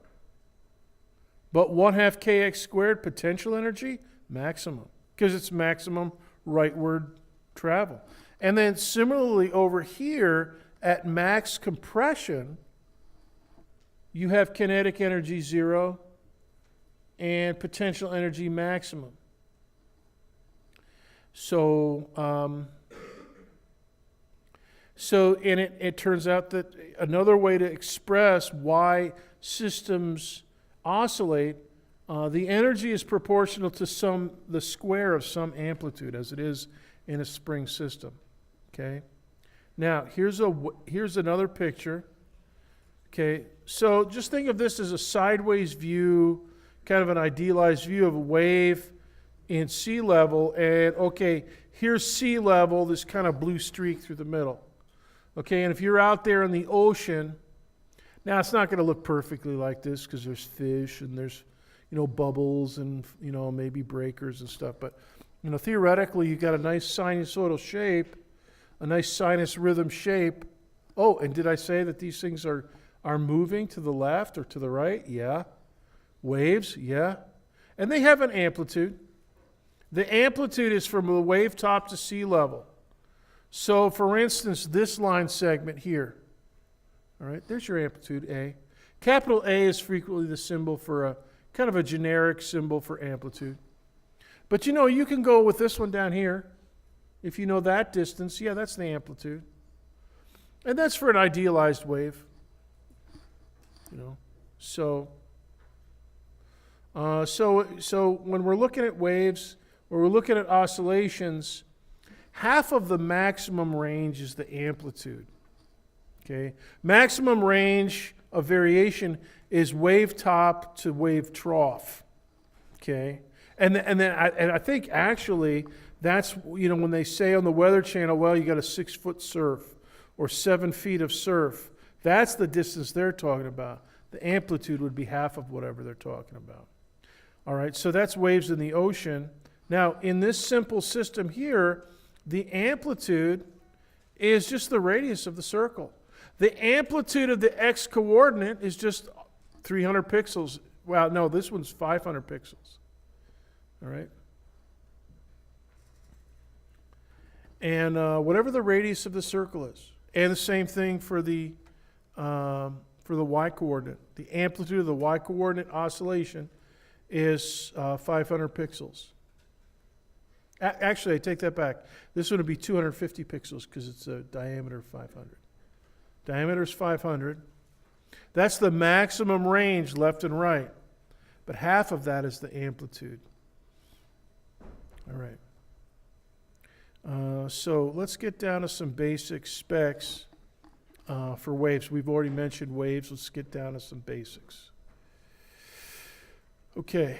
But 1/2 kx squared potential energy, maximum. Because it's maximum rightward travel. And then similarly over here at max compression, you have kinetic energy 0 and potential energy maximum. So it turns out that another way to express why systems oscillate, the energy is proportional to the square of some amplitude, as it is in a spring system. Okay. Now here's another picture. Okay. So just think of this as a sideways view, kind of an idealized view of a wave in sea level. And okay, here's sea level, this kind of blue streak through the middle. Okay, and if you're out there in the ocean, now it's not going to look perfectly like this because there's fish and there's bubbles and maybe breakers and stuff. But theoretically, you've got a nice sinusoidal shape, a nice sinus rhythm shape. Oh, and did I say that these things are moving to the left or to the right? Yeah. Waves? Yeah. And they have an amplitude. The amplitude is from the wave top to sea level. So, for instance, this line segment here. All right, there's your amplitude, A. Capital A is frequently the symbol for a kind of a generic symbol for amplitude. But you can go with this one down here. If you know that distance, yeah, that's the amplitude. And that's for an idealized wave. So when we're looking at waves, or we're looking at oscillations, half of the maximum range is the amplitude. Okay? Maximum range of variation is wave top to wave trough. Okay? And I think actually that's, when they say on the Weather Channel, well, you got a 6-foot surf, or 7 feet of surf. That's the distance they're talking about. The amplitude would be half of whatever they're talking about. All right, so that's waves in the ocean. Now, in this simple system here, the amplitude is just the radius of the circle. The amplitude of the x-coordinate is just 300 pixels. Well, no, this one's 500 pixels. All right? And whatever the radius of the circle is. And the same thing for the y-coordinate. The amplitude of the y-coordinate oscillation is 500 pixels. Actually, I take that back. This one would be 250 pixels because it's a diameter of 500. Diameter is 500. That's the maximum range left and right. But half of that is the amplitude. All right. So let's get down to some basic specs for waves. We've already mentioned waves. Let's get down to some basics. Okay.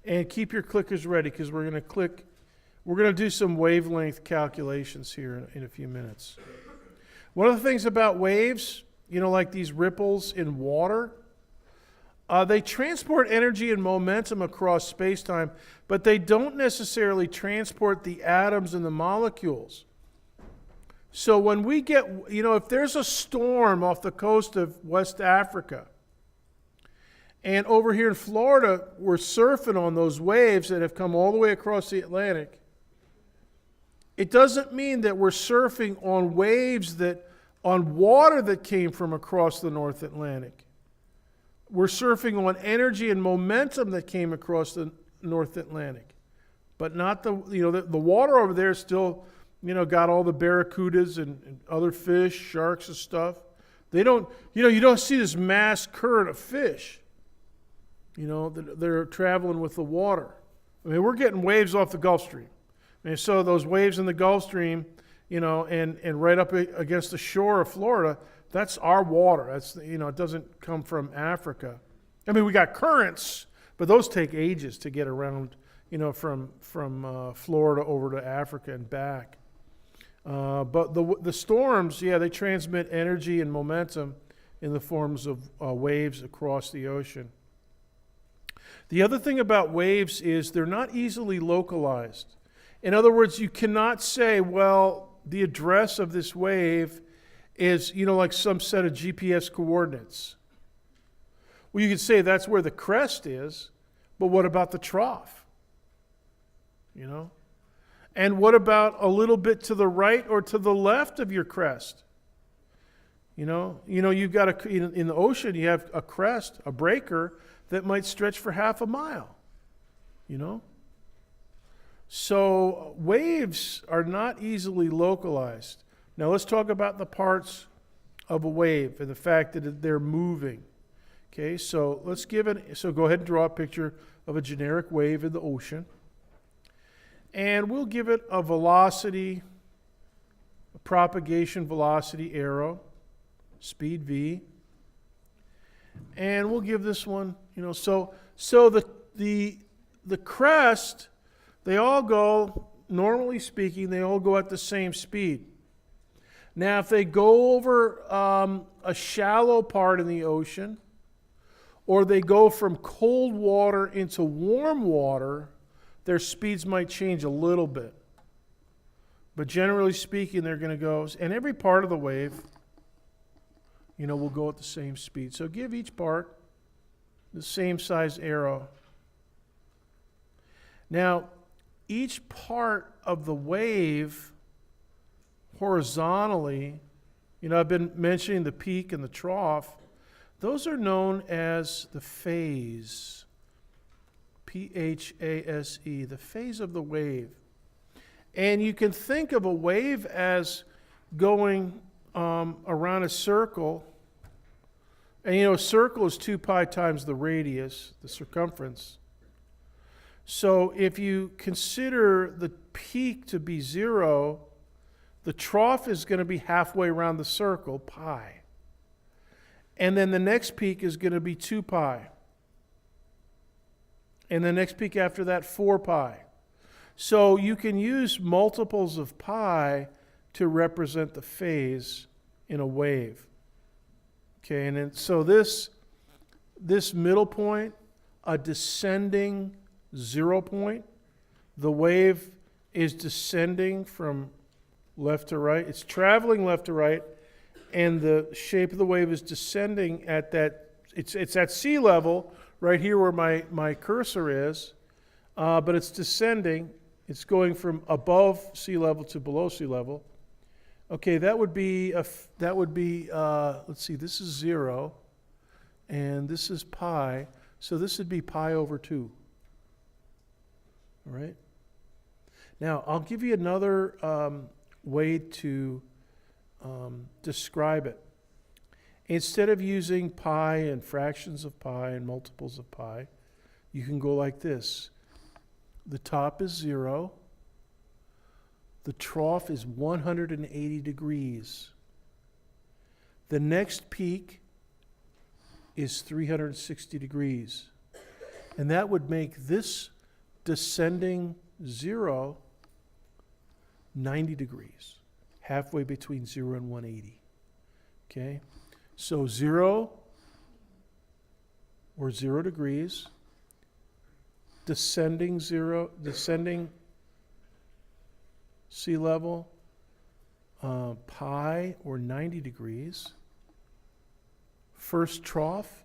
And keep your clickers ready because we're going to do some wavelength calculations here in a few minutes. One of the things about waves, like these ripples in water, they transport energy and momentum across space-time, but they don't necessarily transport the atoms and the molecules. So when we get, if there's a storm off the coast of West Africa, and over here in Florida, we're surfing on those waves that have come all the way across the Atlantic, it doesn't mean that we're surfing on on water that came from across the North Atlantic. We're surfing on energy and momentum that came across the North Atlantic. But not the water over there still, got all the barracudas and other fish, sharks and stuff. They don't, you don't see this mass current of fish, they're traveling with the water. I mean, we're getting waves off the Gulf Stream. And so those waves in the Gulf Stream, and right up against the shore of Florida, that's our water. That's, it doesn't come from Africa. I mean, we got currents, but those take ages to get around, from Florida over to Africa and back. But the storms, they transmit energy and momentum in the forms of waves across the ocean. The other thing about waves is they're not easily localized. In other words, you cannot say, well, the address of this wave is, like some set of GPS coordinates. Well, you could say that's where the crest is, but what about the trough? And what about a little bit to the right or to the left of your crest? You've got in the ocean, you have a crest, a breaker that might stretch for half a mile. So waves are not easily localized. Now let's talk about the parts of a wave and the fact that they're moving. Okay, so so go ahead and draw a picture of a generic wave in the ocean. And we'll give it a velocity, a propagation velocity arrow, speed v. And we'll give this one, so the crest, they all go, normally speaking, they all go at the same speed. Now, if they go over a shallow part in the ocean, or they go from cold water into warm water, their speeds might change a little bit. But generally speaking, they're going to go, and every part of the wave, will go at the same speed. So give each part the same size arrow. Now, each part of the wave horizontally, I've been mentioning the peak and the trough. Those are known as the phase. P-H-A-S-E, the phase of the wave. And you can think of a wave as going around a circle. And a circle is 2 pi times the radius, the circumference. So if you consider the peak to be 0, the trough is going to be halfway around the circle, pi. And then the next peak is going to be 2 pi. And the next peak after that, 4 pi. So you can use multiples of pi to represent the phase in a wave. Okay, and then, so this middle point, a descending 0 point, the wave is descending from left to right. It's traveling left to right, and the shape of the wave is descending at that, it's at sea level, right here where my cursor is, but it's descending. It's going from above sea level to below sea level. Okay, that would be, let's see, this is 0, and this is pi, so this would be pi over 2. All right? Now, I'll give you another way to describe it. Instead of using pi and fractions of pi and multiples of pi, you can go like this. The top is 0. The trough is 180 degrees. The next peak is 360 degrees. And that would make this descending 0 90 degrees, halfway between 0 and 180. Okay? So 0 or 0 degrees, descending sea level, pi or 90 degrees, first trough,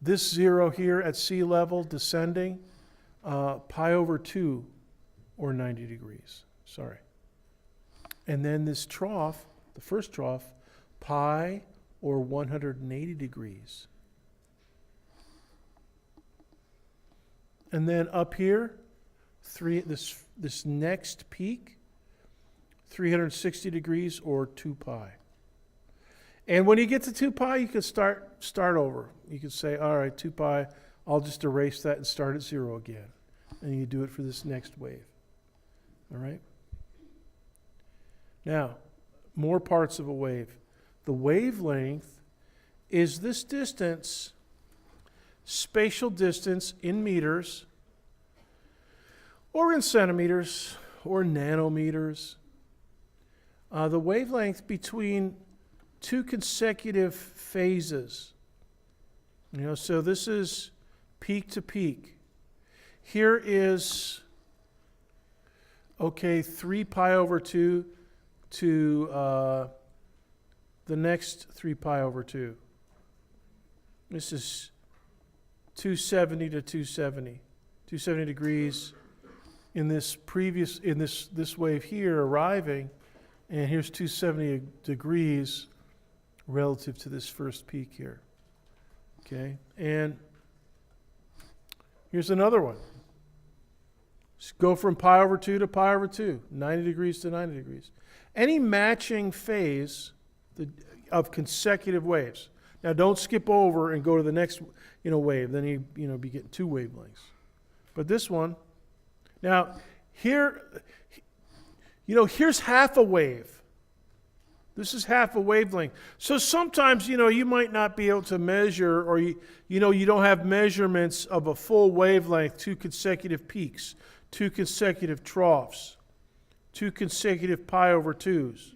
this 0 here at sea level descending, pi over 2 or 90 degrees, sorry. And then this trough, the first trough, pi or 180 degrees. And then up here, this next peak, 360 degrees or 2 pi. And when you get to 2 pi, you can start over. You can say, all right, 2 pi, I'll just erase that and start at 0 again. And you do it for this next wave. All right? Now, more parts of a wave. The wavelength is this distance, spatial distance in meters, or in centimeters, or nanometers. The wavelength between two consecutive phases. So this is peak to peak. Here is, 3 pi over 2 to the next 3 pi over 2. This is 270 to 270. 270 degrees in this this wave here arriving, and here's 270 degrees relative to this first peak here. Okay, and here's another one. Just go from pi over 2 to pi over 2, 90 degrees to 90 degrees. Any matching phase of consecutive waves. Now don't skip over and go to the next wave, then you be getting 2 wavelengths. But this one, now here, here's half a wave. This is half a wavelength. So sometimes, you might not be able to measure, or you don't have measurements of a full wavelength, 2 consecutive peaks, 2 consecutive troughs, 2 consecutive pi over 2s.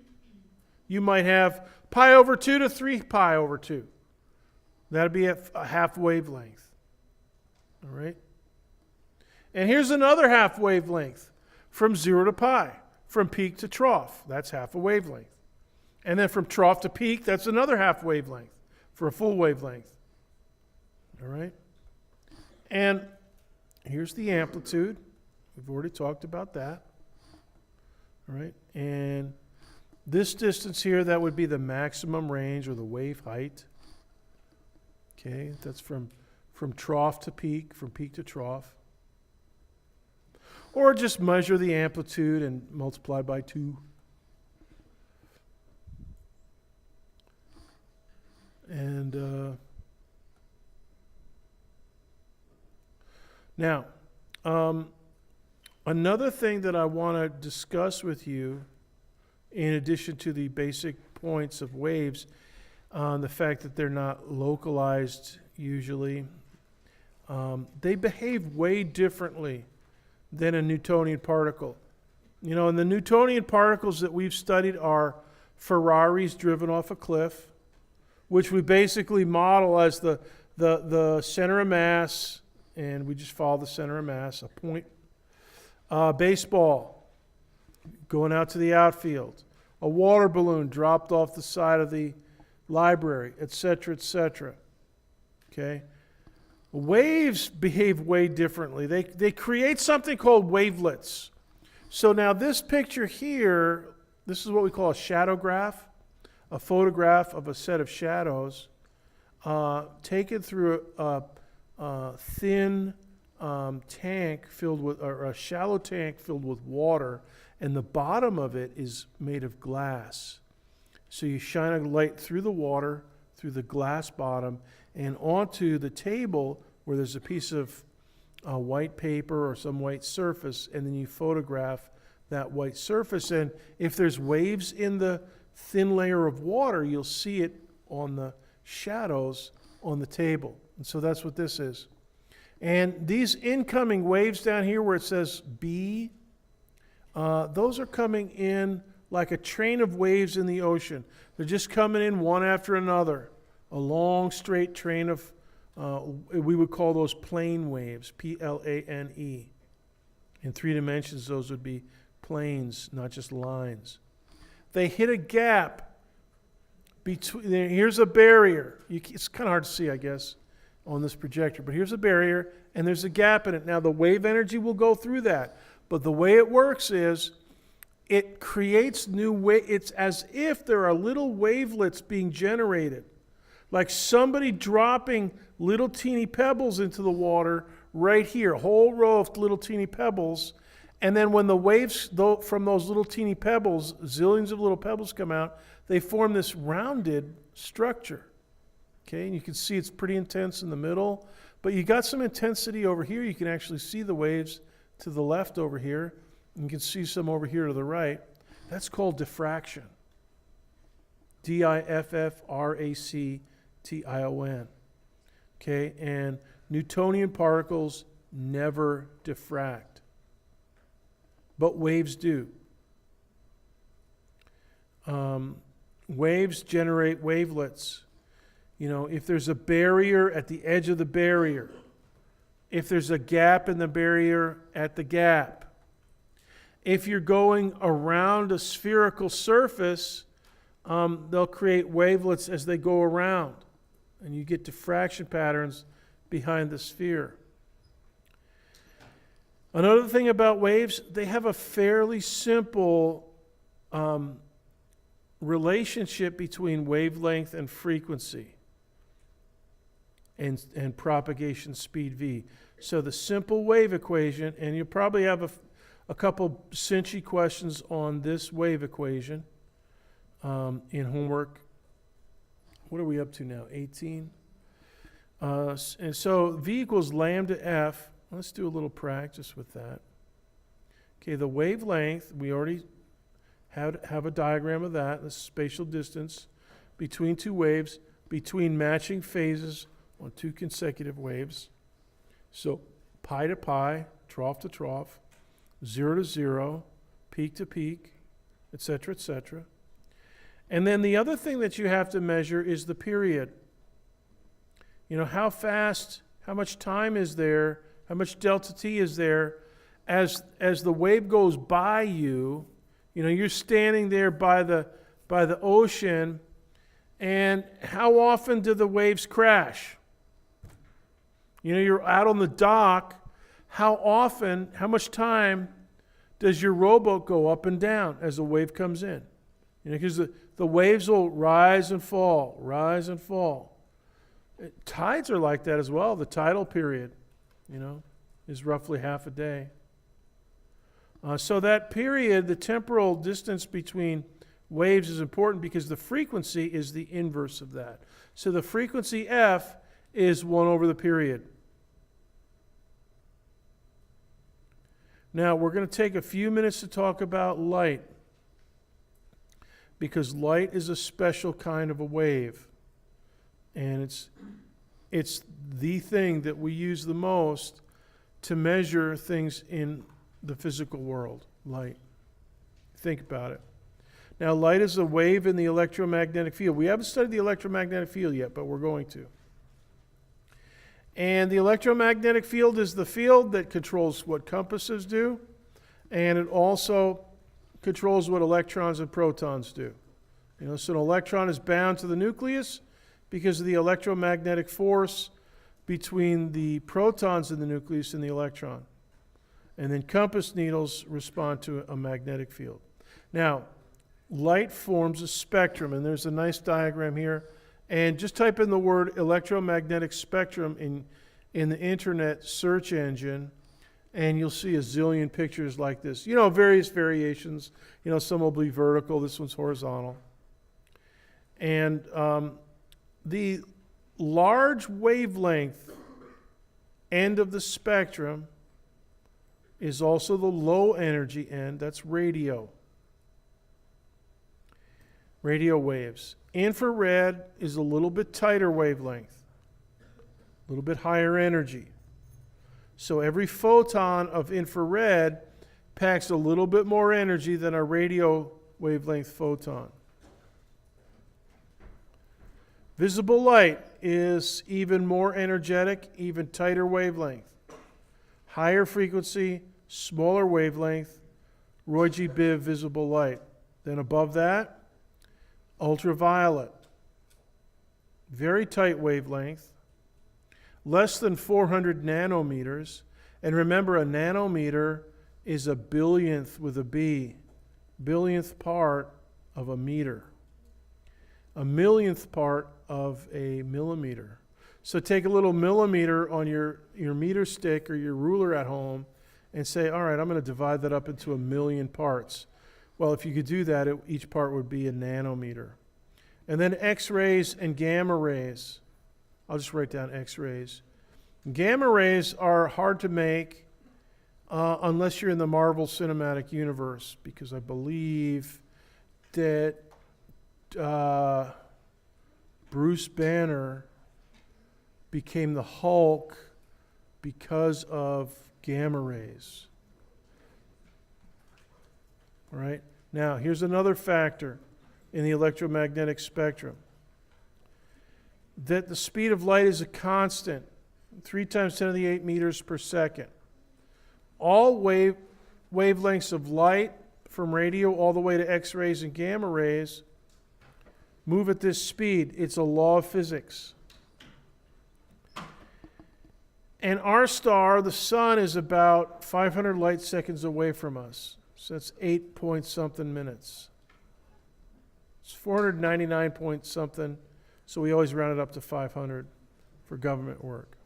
You might have pi over 2 to 3 pi over 2. That'd be a half wavelength. All right? And here's another half wavelength from 0 to pi, from peak to trough. That's half a wavelength. And then from trough to peak, that's another half wavelength for a full wavelength. All right? And here's the amplitude. We've already talked about that. All right? And this distance here, that would be the maximum range or the wave height. Okay? That's from trough to peak, from peak to trough. Or just measure the amplitude and multiply by 2. And now, another thing that I want to discuss with you, in addition to the basic points of waves, the fact that they're not localized usually, they behave way differently than a Newtonian particle. You know, and the Newtonian particles that we've studied are Ferraris driven off a cliff, which we basically model as the center of mass, and we just follow the center of mass, a point. Baseball, going out to the outfield. A water balloon dropped off the side of the library, etc., etc. Okay? Waves behave way differently. They create something called wavelets. So now this picture here, this is what we call a shadow graph, a photograph of a set of shadows taken through a thin tank filled with, or a shallow tank filled with water, and the bottom of it is made of glass. So you shine a light through the water, through the glass bottom, and onto the table where there's a piece of white paper or some white surface, and then you photograph that white surface. And if there's waves in the thin layer of water, you'll see it on the shadows on the table. And so that's what this is. And these incoming waves down here where it says B, those are coming in like a train of waves in the ocean. They're just coming in one after another. A long straight train of, we would call those plane waves, Plane. In 3 dimensions, those would be planes, not just lines. They hit a gap between, here's a barrier. It's kind of hard to see, I guess, on this projector, but here's a barrier, and there's a gap in it. Now, the wave energy will go through that, but the way it works is it creates new waves. It's as if there are little wavelets being generated, like somebody dropping little teeny pebbles into the water right here, a whole row of little teeny pebbles. And then when the waves from those little teeny pebbles, zillions of little pebbles come out, they form this rounded structure. Okay, and you can see it's pretty intense in the middle, but you got some intensity over here. You can actually see the waves to the left over here. You can see some over here to the right. That's called diffraction. Diffraction. Okay, and Newtonian particles never diffract, but waves do. Waves generate wavelets. You know, if there's a barrier at the edge of the barrier, if there's a gap in the barrier at the gap, if you're going around a spherical surface, they'll create wavelets as they go around, and you get diffraction patterns behind the sphere. Another thing about waves, they have a fairly simple relationship between wavelength and frequency and propagation speed v. So the simple wave equation, and you'll probably have a couple cinchy questions on this wave equation in homework. What are we up to now? 18? And so v equals lambda f. Let's do a little practice with that. Okay, the wavelength, we already have a diagram of that, the spatial distance between two waves, between matching phases on two consecutive waves. So pi to pi, trough to trough, 0 to 0, peak to peak, etc., etc. And then the other thing that you have to measure is the period. You know, how fast, how much time is there, how much delta t is there as the wave goes by you. You know, you're standing there by the ocean, and how often do the waves crash? You know, you're out on the dock. How often, how much time does your rowboat go up and down as the wave comes in? You know, because the waves will rise and fall, rise and fall. Tides are like that as well. The tidal period, you know, is roughly half a day. So that period, the temporal distance between waves is important because the frequency is the inverse of that. So the frequency f is 1 over the period. Now we're going to take a few minutes to talk about light, because light is a special kind of a wave, and it's the thing that we use the most to measure things in the physical world, light. Think about it. Now, light is a wave in the electromagnetic field. We haven't studied the electromagnetic field yet, but we're going to. And the electromagnetic field is the field that controls what compasses do, and it also controls what electrons and protons do. You know, so an electron is bound to the nucleus because of the electromagnetic force between the protons in the nucleus and the electron. And then compass needles respond to a magnetic field. Now, light forms a spectrum, and there's a nice diagram here. And just type in the word electromagnetic spectrum in the internet search engine, and you'll see a zillion pictures like this. You know, various variations. You know, some will be vertical, this one's horizontal. And the large wavelength end of the spectrum is also the low energy end. That's radio. Radio waves. Infrared is a little bit tighter wavelength, a little bit higher energy. So every photon of infrared packs a little bit more energy than a radio wavelength photon. Visible light is even more energetic, even tighter wavelength. Higher frequency, smaller wavelength, Roy G. Biv visible light. Then above that, ultraviolet. Very tight wavelength, less than 400 nanometers. And remember, a nanometer is a billionth with a B, billionth part of a meter, a millionth part of a millimeter. So take a little millimeter on your meter stick or your ruler at home and say, all right, I'm going to divide that up into a million parts. Well, if you could do that, each part would be a nanometer. And then X-rays and gamma rays. I'll just write down X-rays. Gamma rays are hard to make unless you're in the Marvel Cinematic Universe, because I believe that Bruce Banner became the Hulk because of gamma rays. All right? Now, here's another factor in the electromagnetic spectrum. That the speed of light is a constant, 3 times 10 to the 8 meters per second. All wavelengths of light, from radio all the way to X-rays and gamma rays, move at this speed. It's a law of physics. And our star, the sun, is about 500 light seconds away from us. So that's 8 point something minutes. It's 499 point something, so we always round it up to 500 for government work.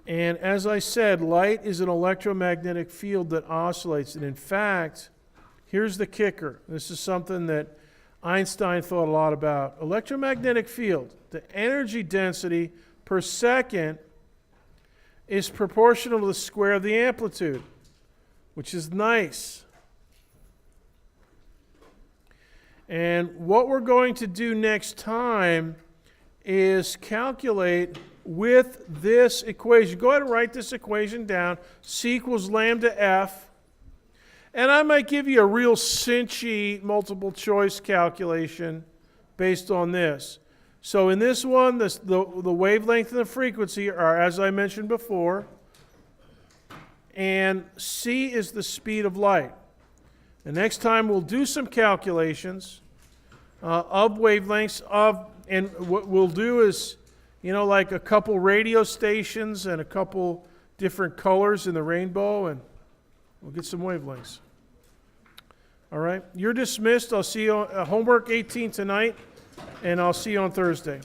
And as I said, light is an electromagnetic field that oscillates. And in fact, here's the kicker. This is something that Einstein thought a lot about. Electromagnetic field, the energy density per second is proportional to the square of the amplitude, which is nice. And what we're going to do next time is calculate with this equation. Go ahead and write this equation down. C equals lambda F. And I might give you a real cinchy multiple choice calculation based on this. So in this one, the wavelength and the frequency are, as I mentioned before, and C is the speed of light. The next time we'll do some calculations of wavelengths and what we'll do is, like a couple radio stations and a couple different colors in the rainbow, and we'll get some wavelengths. All right, you're dismissed. I'll see you on homework 18 tonight, and I'll see you on Thursday.